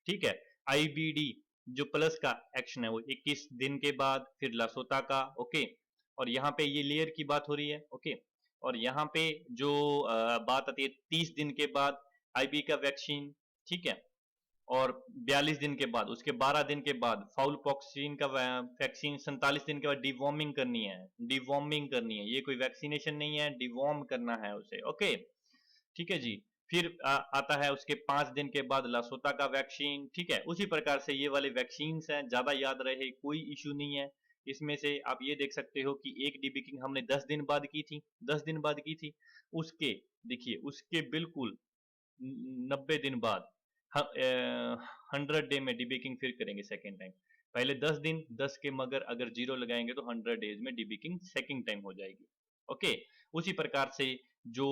ठीक है। आईबीडी जो प्लस का एक्शन है वो 21 दिन के बाद, फिर लासोता का, ओके। और यहाँ पे ये लेयर की बात हो रही है, ओके। और यहाँ पे जो बात आती है 30 दिन के बाद आईबी का वैक्सीन, ठीक है। और 42 दिन के बाद, उसके 12 दिन के बाद फाउल पॉक्सीन का वैक्सीन, 47 दिन के बाद डिवॉर्मिंग करनी है, डिवॉर्मिंग करनी है। ये कोई वैक्सीनेशन नहीं है, डिवॉर्म करना है उसे, ओके, ठीक है जी। फिर आता है उसके 5 दिन के बाद लासोता का वैक्सीन, ठीक है। उसी प्रकार से ये वाले वैक्सीन हैं, ज्यादा याद रहे कोई इशू नहीं है। इसमें से आप ये देख सकते हो कि एक डिबिकिंग हमने 10 दिन बाद की थी, 10 दिन बाद की थी। उसके देखिए, उसके बिल्कुल 90 दिन बाद 100 डे में डिबेकिंग फिर करेंगे सेकेंड टाइम। पहले 10 दिन, 10 के मगर अगर 0 लगाएंगे तो 100 डेज में डिबेकिंग सेकेंड टाइम हो जाएगी, ओके। उसी प्रकार से जो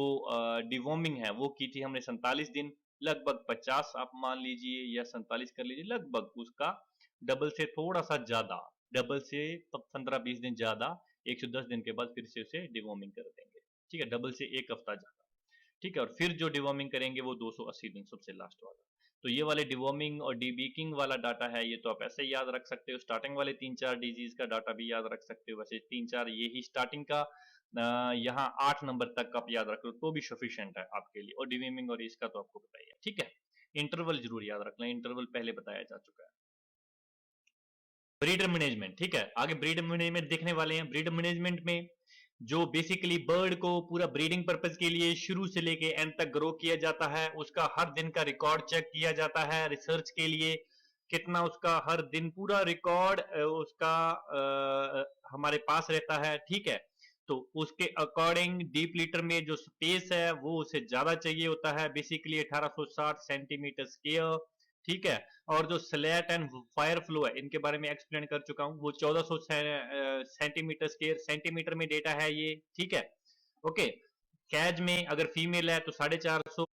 डिवॉर्मिंग है वो की थी हमने 47 दिन, लगभग 50 आप मान लीजिए या 47 कर लीजिए, लगभग उसका डबल से थोड़ा सा ज्यादा, डबल से 15-20 दिन ज्यादा, 110 दिन के बाद फिर से उसे डिवॉर्मिंग कर देंगे, ठीक है, डबल से 1 हफ्ता ज्यादा, ठीक है। और फिर जो डिवॉर्मिंग करेंगे वो 280 दिन, सबसे लास्ट वाला। तो ये वाले डिवॉर्मिंग और डीबीकिंग वाला डाटा है, ये तो आप ऐसे ही याद रख सकते हो। स्टार्टिंग वाले 3-4 डिजीज का डाटा भी याद रख सकते हो, वैसे 3-4 ये ही स्टार्टिंग का, यहाँ 8 नंबर तक आप याद रख लो तो भी सफिशियंट है आपके लिए। और डिवॉर्मिंग और इसका तो आपको बताइए, ठीक है। इंटरवल जरूर याद रख लें, इंटरवल पहले बताया जा चुका है। ब्रीडर मैनेजमेंट, ठीक है, आगे ब्रीडर मैनेजमेंट देखने वाले हैं। ब्रीडर मैनेजमेंट में जो बेसिकली बर्ड को पूरा ब्रीडिंग पर्पज के लिए शुरू से लेके एंड तक ग्रो किया जाता है, उसका हर दिन का रिकॉर्ड चेक किया जाता है रिसर्च के लिए। कितना उसका हर दिन पूरा रिकॉर्ड उसका हमारे पास रहता है, ठीक है। तो उसके अकॉर्डिंग डीप लीटर में जो स्पेस है वो उसे ज्यादा चाहिए होता है, बेसिकली 1860 सेंटीमीटर स्क्वायर, ठीक है। और जो स्लैट एंड फायर फ्लो है, इनके बारे में एक्सप्लेन कर चुका हूं, वो 1400 सेंटीमीटर स्क्वायर, सेंटीमीटर में डेटा है ये, ठीक है, ओके। कैज में अगर फीमेल है तो 450,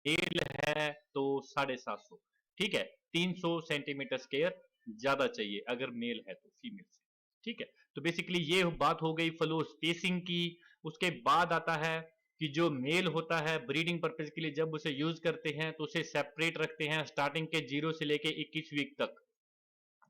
मेल है तो 750, ठीक है। 300 सेंटीमीटर स्क्वायर ज्यादा चाहिए अगर मेल है तो फीमेल से, ठीक है। तो बेसिकली ये बात हो गई फ्लो स्पेसिंग की। उसके बाद आता है कि जो मेल होता है ब्रीडिंग पर्पज के लिए जब उसे यूज करते हैं तो उसे सेपरेट रखते हैं स्टार्टिंग के 0 से लेके 21 वीक तक,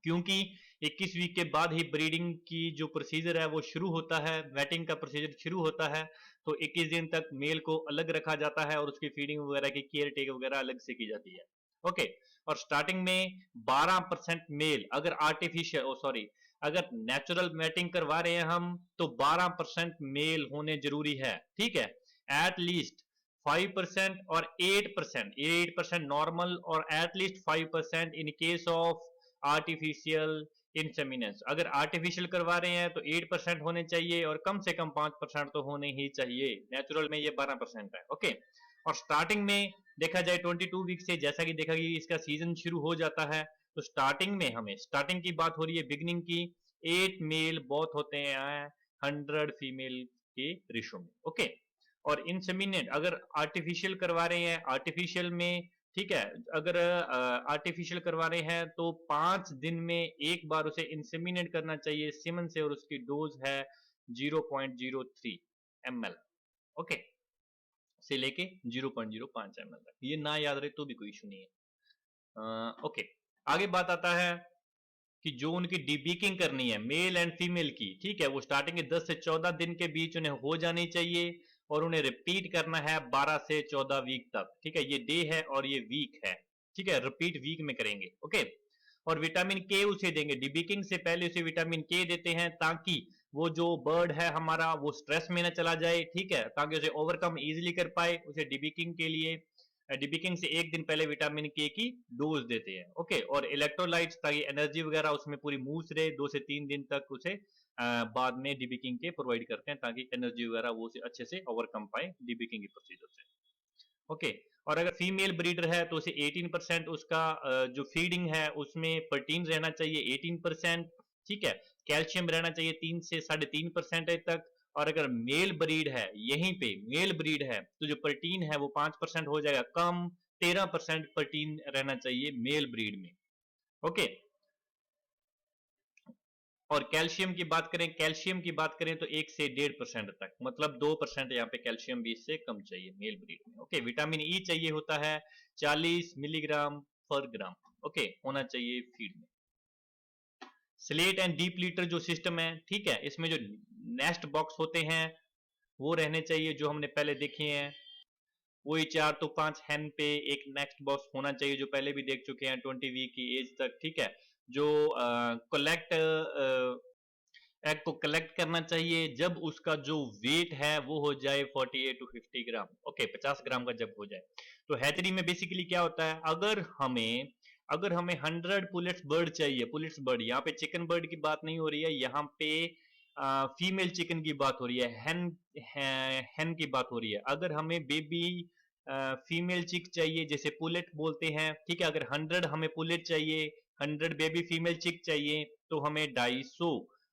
क्योंकि 21 वीक के बाद ही ब्रीडिंग की जो प्रोसीजर है वो शुरू होता है, वेटिंग का प्रोसीजर शुरू होता है। तो 21 दिन तक मेल को अलग रखा जाता है और उसकी फीडिंग वगैरह की केयर टेक वगैरह अलग से की जाती है, ओके। और स्टार्टिंग में 12% मेल, अगर आर्टिफिशियल सॉरी अगर नेचुरल मैटिंग करवा रहे हैं हम तो 12% मेल होने जरूरी है, ठीक है। एट लीस्ट 5% और 8%, 8% नॉर्मल और at least 5% in case of artificial insemination अगर आर्टिफिशियल करवा रहे हैं तो 8% होने चाहिए और कम से कम 5% तो होने ही चाहिए। नेचुरल में ये 12% है। ओके, और स्टार्टिंग में देखा जाए 22 वीक से, जैसा कि देखा कि इसका सीजन शुरू हो जाता है, तो स्टार्टिंग में हमें, स्टार्टिंग की बात हो रही है, बिगनिंग की, 8 मेल बहुत होते हैं 100 फीमेल के रेशो में। ओके, और इंसेमिनेट अगर आर्टिफिशियल करवा रहे हैं, आर्टिफिशियल में ठीक है, अगर आर्टिफिशियल करवा रहे हैं तो 5 दिन में एक बार उसे इंसेमिनेट करना चाहिए सीमन से, और उसकी डोज है 0.03 ml। ओके, से लेके 0.05 ml तक। ये ना याद रहे तो भी कोई इशू नहीं है। ओके, आगे बात आता है कि जो उनकी डिबीकिंग करनी है मेल एंड फीमेल की, ठीक है, वो स्टार्टिंग के 10 से 14 दिन के बीच उन्हें हो जानी चाहिए, और उन्हें रिपीट करना है 12 से 14 वीक तक। ठीक है, ये डे है और ये वीक है। ठीक है, रिपीट वीक में करेंगे। ओके, और विटामिन के उसे देंगे, डिबीकिंग से पहले उसे विटामिन के देते हैं, ताकि वो जो बर्ड है हमारा वो स्ट्रेस में ना चला जाए। ठीक है, ताकि उसे ओवरकम इजीली कर पाए। उसे डिबीकिंग के लिए, डिबीकिंग से एक दिन पहले विटामिन के की डोज देते हैं। ओके, और इलेक्ट्रोलाइट्स, ताकि एनर्जी वगैरह उसमें पूरी मूव रहे, 2 से 3 दिन तक उसे बाद में डिबीकिंग के प्रोवाइड करते हैं, ताकि एनर्जी वगैरह वो उसे अच्छे से ओवरकम पाए डिबीकिंग की प्रोसीजर से। ओके, और अगर फीमेल ब्रीडर है तो उसे 18% उसका जो फीडिंग है उसमें प्रोटीन रहना चाहिए 18%। ठीक है, कैल्शियम रहना चाहिए 3 से 3.5% तक। और अगर मेल ब्रीड है, यहीं पे मेल ब्रीड है, तो जो प्रोटीन है वो 5% हो जाएगा कम, 13% प्रोटीन रहना चाहिए मेल ब्रीड में। ओके, और कैल्शियम की बात करें, कैल्शियम की बात करें तो 1 से 1.5% तक, मतलब 2% यहाँ पे कैल्शियम भी इससे कम चाहिए मेल ब्रीड में। ओके, विटामिन ई चाहिए होता है 40 मिलीग्राम पर ग्राम। ओके, होना चाहिए फीड में। स्लेट एंड डीप लीटर जो सिस्टम है, ठीक है, इसमें जो नेस्ट बॉक्स होते हैं वो रहने चाहिए, जो हमने पहले देखे हैं, वही 4 तो 5 हैन पे एक नेक्स्ट बॉक्स होना चाहिए, जो पहले भी देख चुके हैं 20 वीक की एज तक। ठीक है, जो कलेक्ट एग को कलेक्ट करना चाहिए जब उसका जो वेट है वो हो जाए 48 to 50 ग्राम। ओके, 50 ग्राम का जब हो जाए। तो हैचरी में बेसिकली क्या होता है, अगर हमें 100 पुलेट्स बर्ड चाहिए, पुलेट्स बर्ड, यहाँ पे चिकन बर्ड की बात नहीं हो रही है, यहाँ पे फीमेल चिकन की बात हो रही है, हैन की बात हो रही है। अगर हमें बेबी फीमेल चिक चाहिए, जैसे पुलेट बोलते हैं, ठीक है, अगर 100 हमें पुलेट चाहिए, 100 बेबी फीमेल चिक चाहिए, तो हमें 250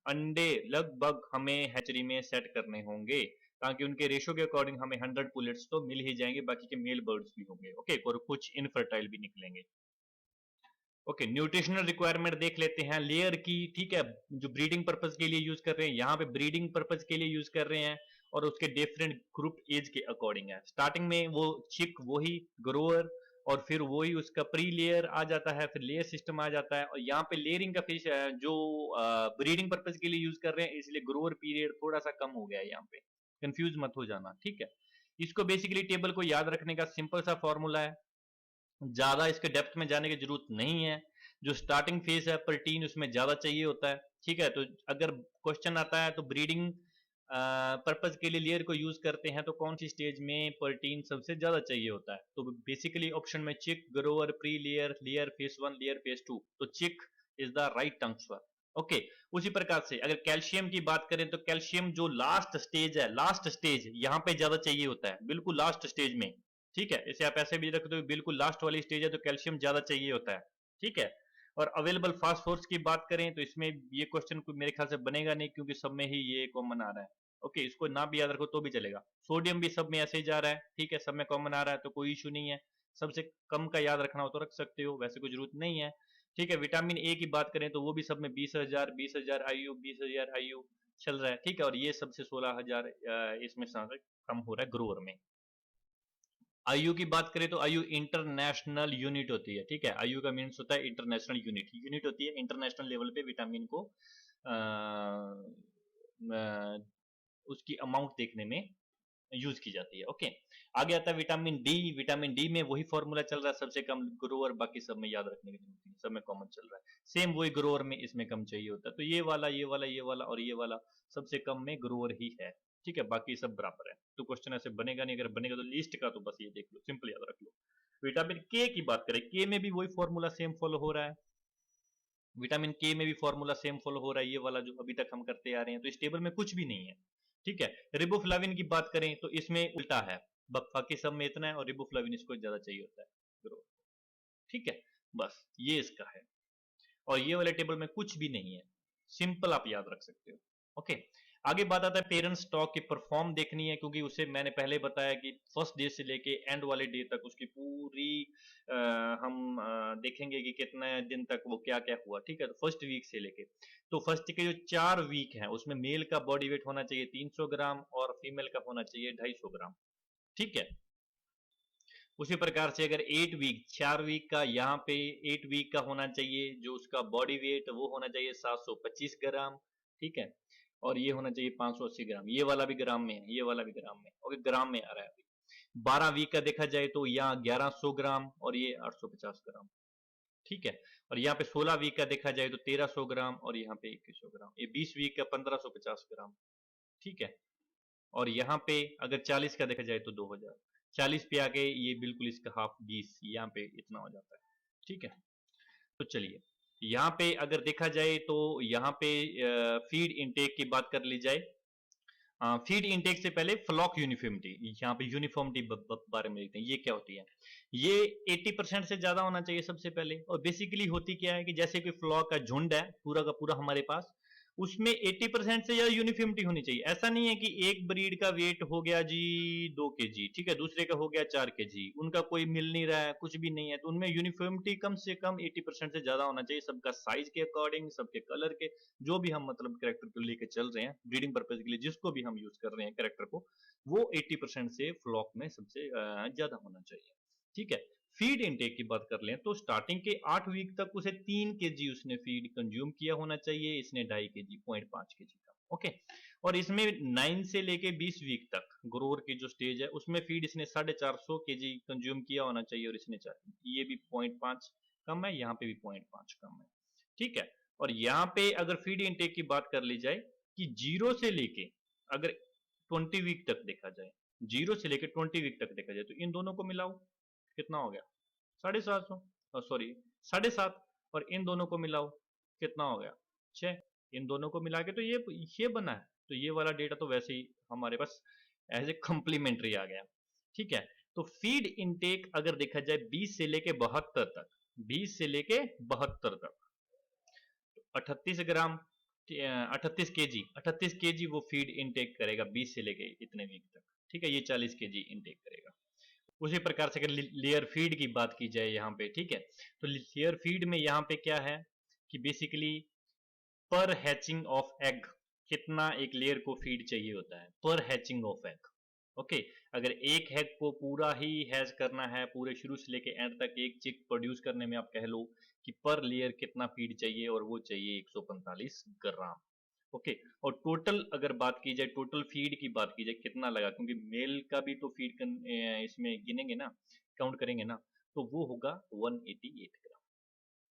अंडे लगभग हमें हैचरी में सेट करने होंगे, ताकि उनके रेशो के अकॉर्डिंग हमें 100 पुलेट्स तो मिल ही जाएंगे, बाकी के मेल बर्ड्स भी होंगे। ओके, और कुछ इनफर्टाइल भी निकलेंगे। ओके, न्यूट्रिशनल रिक्वायरमेंट देख लेते हैं लेयर की। ठीक है, जो ब्रीडिंग पर्पज के लिए यूज कर रहे हैं, यहाँ पे ब्रीडिंग पर्पज के लिए यूज कर रहे हैं, और उसके डिफरेंट ग्रुप एज के अकॉर्डिंग है। स्टार्टिंग में वो चिक वही ग्रोअर, और फिर वही उसका प्री लेयर आ जाता है, फिर लेयर सिस्टम आ जाता है, और यहाँ पे लेयरिंग का फिश जो ब्रीडिंग पर्पज के लिए यूज कर रहे हैं, इसलिए ग्रोअर पीरियड थोड़ा सा कम हो गया है यहाँ पे, कंफ्यूज मत हो जाना। ठीक है, इसको बेसिकली टेबल को याद रखने का सिंपल सा फॉर्मूला है, ज्यादा इसके डेप्थ में जाने की जरूरत नहीं है। जो स्टार्टिंग फेज है प्रोटीन उसमें ज्यादा चाहिए होता है। ठीक है, तो अगर क्वेश्चन आता है तो ब्रीडिंग पर्पज के लिए लेयर को यूज करते हैं, तो कौन सी स्टेज में प्रोटीन सबसे ज्यादा चाहिए होता है, तो बेसिकली ऑप्शन में चिक, grower, pre layer, layer phase 1, layer phase 2, तो चिक is the right answer. Okay, उसी प्रकार से अगर कैल्शियम की बात करें तो कैल्शियम जो लास्ट स्टेज है, लास्ट स्टेज यहाँ पे ज्यादा चाहिए होता है, बिल्कुल लास्ट स्टेज में। ठीक है, इसे आप ऐसे भी रख दो, बिल्कुल लास्ट वाली स्टेज है तो कैल्शियम ज्यादा चाहिए होता है। ठीक है, और अवेलेबल फास्फोरस की बात करें तो इसमें ये क्वेश्चन मेरे ख्याल से बनेगा नहीं, क्योंकि सब में ही ये कॉमन आ रहा है। ओके, इसको ना भी याद रखो तो भी चलेगा। सोडियम भी सब में ऐसे ही जा रहा है, ठीक है, सब में कॉमन आ रहा है, तो कोई इशू नहीं है। सबसे कम का याद रखना हो तो रख सकते हो, वैसे कोई जरूरत नहीं है। ठीक है, विटामिन ए की बात करें तो वो भी सब में 20,000 IU, 20,000 IU चल रहा है। ठीक है, और ये सबसे 16,000 इसमें कम हो रहा है ग्रोअर में। आयु की बात करें तो आयु इंटरनेशनल यूनिट होती है। ठीक है, आयु का मीन्स होता है इंटरनेशनल यूनिट, यूनिट होती है इंटरनेशनल लेवल पे विटामिन को उसकी अमाउंट देखने में यूज की जाती है। ओके, आगे आता है विटामिन डी। विटामिन डी में वही फॉर्मूला चल रहा है, सबसे कम ग्रोअर, बाकी सब में याद रखने की जरूरत नहीं, सब में कॉमन चल रहा है। सेम वही ग्रोअर में इसमें कम चाहिए होता है, तो ये वाला, ये वाला, ये वाला और ये वाला सबसे कम में ग्रोअर ही है। ठीक है, बाकी सब बराबर है, तो क्वेश्चन ऐसे बनेगा नहीं। अगर बनेगा तो लिस्ट का तो बस ये देख लो, सिंपल याद रख लो। विटामिन के की बात करें, के में भी वही फॉर्मूला सेम फॉलो हो रहा है। विटामिन के में भी फॉर्मूला सेम फॉलो हो रहा है, ये वाला जो अभी तक हम करते आ रहे हैं। तो इस टेबल में कुछ भी नहीं है, ठीक है। रिबोफ्लाविन की बात करें तो इसमें उल्टा है, बाकी सब में इतना है और रिबोफ्लाविन इसको ज्यादा चाहिए होता है ग्रोथ, ठीक है। बस ये इसका है, और ये वाले टेबल में कुछ भी नहीं है, सिंपल आप याद रख सकते हो। ओके, आगे बात आता है पेरेंट स्टॉक की परफॉर्म देखनी है, क्योंकि उसे मैंने पहले बताया कि फर्स्ट डे से लेके एंड वाले डे तक उसकी पूरी हम देखेंगे कि कितने दिन तक वो क्या क्या हुआ, ठीक है। तो फर्स्ट वीक से लेके, तो फर्स्ट के जो 4 वीक हैं उसमें मेल का बॉडी वेट होना चाहिए 300 ग्राम और फीमेल का होना चाहिए 250 ग्राम, ठीक है। उसी प्रकार से अगर 8 वीक 4 वीक का यहाँ पे 8 वीक का होना चाहिए, जो उसका बॉडी वेट वो होना चाहिए 725 ग्राम, ठीक है। और ये होना चाहिए 580 ग्राम, ये वाला भी ग्राम में है, ये वाला भी ग्राम में, ओके ग्राम में आ रहा है अभी। 12 वीक का देखा जाए तो यहाँ 1100 ग्राम और ये 850 ग्राम, ठीक है। और यहाँ पे 16 वीक का देखा जाए तो 1300 ग्राम और यहाँ पे 2100 ग्राम, ये 20 वीक का 1550 ग्राम, ठीक है। और यहाँ पे अगर 40 का देखा जाए तो 2000, 40 पे आके ये बिल्कुल इसका हाफ 20, यहाँ पे इतना हो जाता है, ठीक है। तो चलिए यहाँ पे अगर देखा जाए तो यहाँ पे फीड इनटेक की बात कर ली जाए। फीड इनटेक से पहले फ्लॉक यूनिफॉर्मिटी, यहाँ पे यूनिफॉर्मिटी बारे में देखते हैं, ये क्या होती है। ये 80% से ज्यादा होना चाहिए सबसे पहले, और बेसिकली होती क्या है कि जैसे कोई फ्लॉक का झुंड है पूरा का पूरा हमारे पास, उसमें 80% से ज्यादा यूनिफॉर्मिटी होनी चाहिए। ऐसा नहीं है कि एक ब्रीड का वेट हो गया जी 2 kg, ठीक है, दूसरे का हो गया 4 kg, उनका कोई मिल नहीं रहा है, कुछ भी नहीं है, तो उनमें यूनिफॉर्मिटी कम से कम 80% से ज्यादा होना चाहिए, सबका साइज के अकॉर्डिंग, सबके कलर के, जो भी हम मतलब कैरेक्टर को लेके चल रहे हैं ब्रीडिंग पर्पज के लिए, जिसको भी हम यूज कर रहे हैं कैरेक्टर को, वो 80% से फ्लॉक में सबसे ज्यादा होना चाहिए, ठीक है। फीड इनटेक की बात कर लें तो स्टार्टिंग के 8 वीक तक उसे 3 kg उसने फीड कंज्यूम किया होना चाहिए, इसने 2.5 kg 0.5 kg का, ओके। और इसमें 9 से लेके 20 वीक तक ग्रोअर की जो स्टेज है उसमें फीड इसने 450 kg कंज्यूम किया होना चाहिए, और इसने 4, ये भी 0.5 कम है, यहाँ पे भी 0.5 कम है, ठीक है। और यहाँ पे अगर फीड इनटेक की बात कर ली जाए कि 0 से लेके अगर 20 वीक तक देखा जाए, 0 से लेके 20 वीक तक देखा जाए, तो इन दोनों को मिलाओ कितना हो गया 750, सॉरी 7.5, और इन दोनों को मिलाओ कितना हो गया 6, इन दोनों को मिला के तो ये बना है। तो ये वाला डेटा तो वैसे ही हमारे पास एज ए कॉम्प्लीमेंट्री आ गया, ठीक है। तो फीड इनटेक अगर देखा जाए 20 से लेके 72 तक, 20 से लेके 72 तक, 38 ग्राम 38 kg वो फीड इनटेक करेगा 20 से लेके इतने वीक तक, ठीक है। ये 40 kg इनटेक करेगा। उसी प्रकार से अगर लेयर फीड की बात की जाए यहाँ पे, ठीक है, तो लेयर फीड में यहाँ पे क्या है कि बेसिकली पर हैचिंग ऑफ एग कितना एक लेयर को फीड चाहिए होता है, पर हैचिंग ऑफ एग, ओके। अगर एक एग को पूरा ही हैच करना है, पूरे शुरू से लेके एंड तक एक चिक प्रोड्यूस करने में, आप कह लो कि पर लेयर कितना फीड चाहिए, और वो चाहिए 145 ग्राम, ओके। और टोटल अगर बात की जाए, टोटल फीड की बात की जाए कितना लगा, क्योंकि मेल का भी तो फीड इसमें गिनेंगे ना, काउंट करेंगे ना, तो वो होगा 188 ग्राम,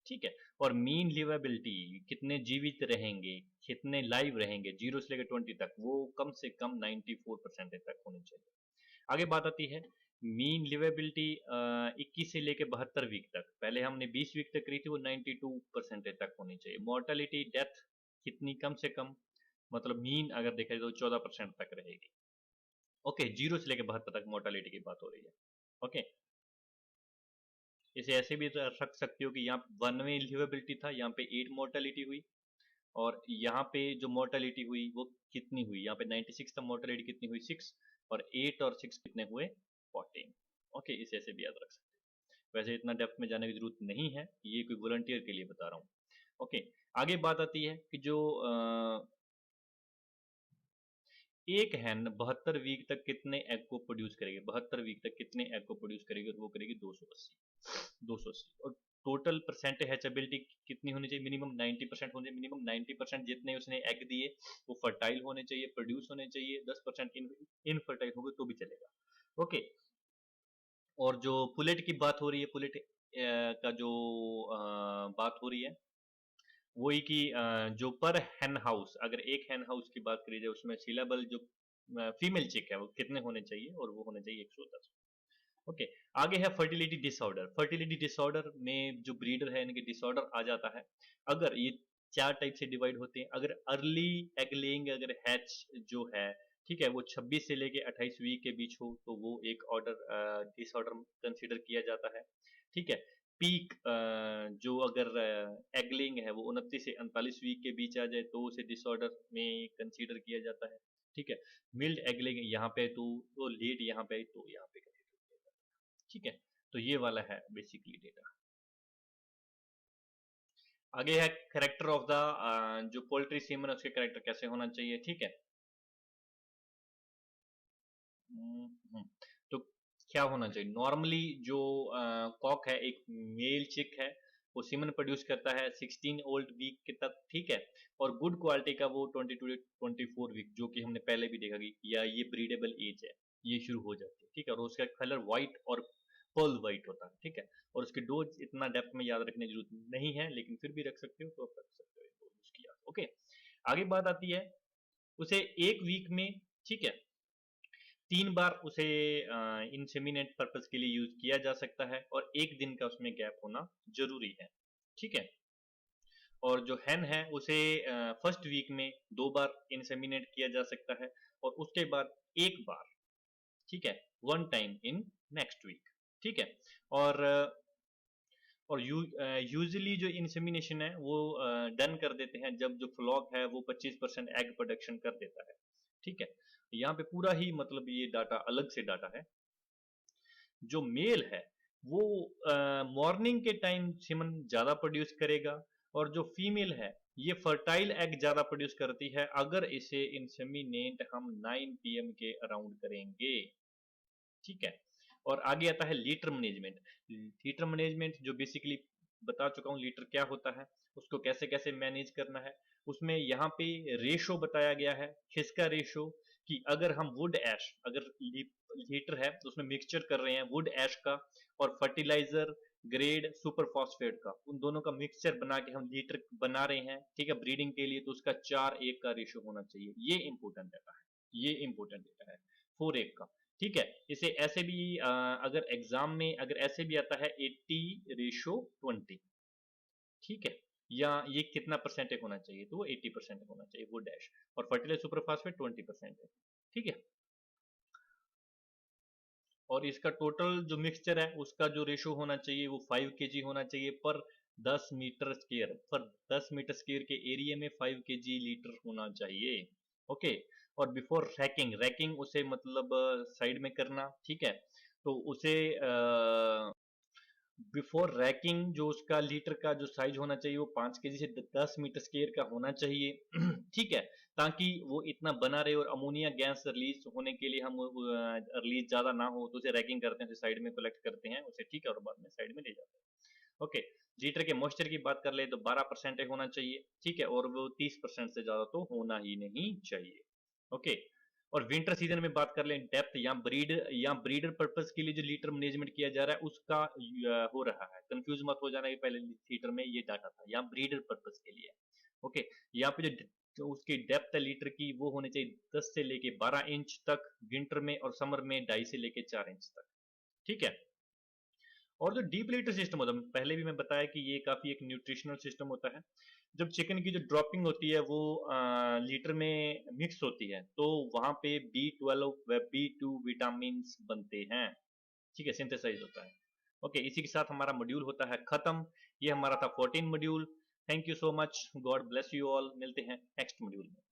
ठीक है। और मीन लिवेबिलिटी कितने जीवित रहेंगे, कितने लाइव रहेंगे 0 से लेकर 20 तक, वो कम से कम 94% तक होनी चाहिए। आगे बात आती है मीन लिवेबिलिटी 21 से लेकर 72 वीक तक, पहले हमने 20 वीक तक करी थी, वो 92% तक होनी चाहिए। मोर्टेलिटी डेथ कितनी, कम से कम, मतलब मीन अगर देखा जाए तो 14% तक रहेगी, ओके। 0 से लेकर 72 तक मोर्टेलिटी की बात हो रही है, ओके। इसे ऐसे भी रख सकते हो कि यहाँ 1 में लिवेबिलिटी था, यहाँ पे 8 मोर्टेलिटी हुई, और यहाँ पे जो मोर्टेलिटी हुई वो कितनी हुई, यहाँ पे 96 था, मोर्टेलिटी कितनी हुई 6, और 8 और 6 कितने हुए 14, ओके। इसे ऐसे भी याद रख सकते हो, वैसे इतना डेप्थ में जाने की जरूरत नहीं है, ये कोई वॉलंटियर के लिए बता रहा हूँ, ओके। आगे बात आती है कि जो एक हैन 72 वीक तक कितने एग को प्रोड्यूस करेगी, 72 वीक तक कितने एग को प्रोड्यूस करेगी, और वो करेगी 280। और टोटल परसेंट हैचेबिलिटी कितनी होनी चाहिए, मिनिमम 90% होनी चाहिए, मिनिमम 90% जितने उसने एग दिए वो फर्टाइल होने चाहिए, प्रोड्यूस होने चाहिए, 10% इनफर्टाइल होंगे तो भी चलेगा, ओके। और जो पुलेट की बात हो रही है, पुलेट का जो बात हो रही है, वही कि जो पर हैन हाउस, अगर एक हैन हाउस की बात करी जाए उसमें सिलेबल जो फीमेल चिक है वो कितने होने चाहिए, और वो होने चाहिए 110, ओके, आगे है फर्टिलिटी डिसऑर्डर। फर्टिलिटी डिसऑर्डर में जो ब्रीडर है इनके डिसऑर्डर आ जाता है। अगर ये 4 टाइप से डिवाइड होते हैं। अगर अर्ली एग लेइंग अगर हैच जो है, ठीक है, वो 26 से लेके 28 वीक के बीच हो तो वो एक ऑर्डर डिसऑर्डर कंसीडर किया जाता है। ठीक है, पीक जो अगर एग लेइंग है वो 29 से 39 वीक के बीच आ जाए तो उसे डिसऑर्डर में कंसीडर किया जाता है। ठीक है, मिल्ड एग लेइंग यहाँ पे तो लेट यहाँ पे तो यहाँ पे कंसीडर किया जाता है। ठीक है, तो ये वाला है बेसिकली डेटा। आगे है कैरेक्टर ऑफ द जो पोल्ट्री सीमन है उसके कैरेक्टर कैसे होना चाहिए। ठीक है, हम्म, तो क्या होना चाहिए नॉर्मली जो कॉक है, एक मेल चिक है, वो सीमन प्रोड्यूस करता है 16 ओल्ड वीक के तक। ठीक है, और गुड क्वालिटी का वो 22 24 वीक, जो कि हमने पहले भी देखा कि या ये ब्रीडेबल एज है, ये शुरू हो जाती है। ठीक है, और उसका कलर व्हाइट और पर्ल व्हाइट होता है। ठीक है, और उसके डोज इतना डेप्थ में याद रखने की जरूरत नहीं है, लेकिन फिर भी रख सकते हो तो आप रख सकते हो उसकी याद। ओके, आगे बात आती है उसे एक वीक में, ठीक है, 3 बार उसे इंसेमिनेट पर्पस के लिए यूज किया जा सकता है और एक दिन का उसमें गैप होना जरूरी है। ठीक है, और जो हैन है उसे फर्स्ट वीक में 2 बार इंसेमिनेट किया जा सकता है और उसके बाद एक बार, ठीक है, one time in next week. ठीक है, और और यूजुअली जो इंसेमिनेशन है वो डन कर देते हैं जब जो फ्लॉक है वो 25% एग प्रोडक्शन कर देता है। ठीक है, यहाँ पे पूरा ही मतलब ये डाटा अलग से डाटा है। जो मेल है वो मॉर्निंग के टाइम सीमन ज्यादा प्रोड्यूस करेगा और जो फीमेल है ये फर्टाइल एग ज्यादा प्रोड्यूस करती है अगर इसे इंसेमिनेट हम 9 पीएम के अराउंड करेंगे। ठीक है, और आगे आता है लीटर मैनेजमेंट। लीटर मैनेजमेंट जो बेसिकली बता चुका हूँ लीटर क्या होता है, उसको कैसे कैसे मैनेज करना है। उसमें यहाँ पे रेशो बताया गया है, खिसका रेशो, कि अगर हम वुड एश अगर लीटर है तो उसमें मिक्सचर कर रहे हैं वुड एश का और फर्टिलाइजर ग्रेड सुपर फॉस्फेट का, उन दोनों का मिक्सचर बना के हम लीटर बना रहे हैं। ठीक है, ब्रीडिंग के लिए तो उसका 4:1 का रेशो होना चाहिए। ये इंपॉर्टेंट डेटा है, ये इंपॉर्टेंट डेटा है 4:1 का। ठीक है, इसे ऐसे भी अगर एग्जाम में अगर ऐसे भी आता है 80:20। ठीक है, या ये कितना परसेंटेज होना चाहिए तो वो 80% होना चाहिए वो डैश, और फर्टिलाइजर सुपरफॉस्फेट 20% है। ठीक है, और इसका टोटल जो मिक्सचर है उसका जो रेशो होना चाहिए वो 5 केजी होना चाहिए पर 10 मीटर स्क्वायर, पर 10 मीटर स्क्वायर के एरिया में 5 केजी लीटर होना चाहिए। ओके, और बिफोर रैकिंग, रैकिंग उसे मतलब साइड में करना। ठीक है, तो उसे बिफोर रैकिंग जो उसका लीटर का जो साइज होना चाहिए वो 5 केजी से 10 मीटर स्क्वायर का होना चाहिए। ठीक है, ताकि वो इतना बना रहे और अमोनिया गैस रिलीज होने के लिए हम रिलीज ज्यादा ना हो तो उसे रैकिंग करते हैं, उसे साइड में कलेक्ट करते हैं उसे। ठीक है, और बाद में साइड में ले जाते हैं। ओके, लीटर के मॉइस्चर की बात कर ले तो 12% होना चाहिए। ठीक है, और वो 30% से ज्यादा तो होना ही नहीं चाहिए। ओके, और विंटर सीजन में बात कर लें डेप्थ या ब्रीडर पर्पस के लिए जो लीटर मैनेजमेंट किया जा रहा है उसका हो रहा है, कंफ्यूज मत हो जाना कि पहले लीटर में ये डाटा था, यहाँ ब्रीडर पर्पस के लिए। ओके, यहाँ पे जो उसकी डेप्थ है लीटर की वो होनी चाहिए 10 से लेके 12 इंच तक विंटर में, और समर में 2.5 से लेके 4 इंच तक। ठीक है, और जो डीप लीटर सिस्टम होता है, पहले भी मैं बताया कि ये काफी एक न्यूट्रिशनल सिस्टम होता है। जब चिकन की जो ड्रॉपिंग होती है वो लीटर में मिक्स होती है तो वहां पे B12 व B2 विटामिन बनते हैं। ठीक है, सिंथेसाइज होता है। ओके, इसी के साथ हमारा मॉड्यूल होता है खत्म। ये हमारा था 14 module. Thank you so much, God bless you all. मिलते हैं नेक्स्ट मॉड्यूल में।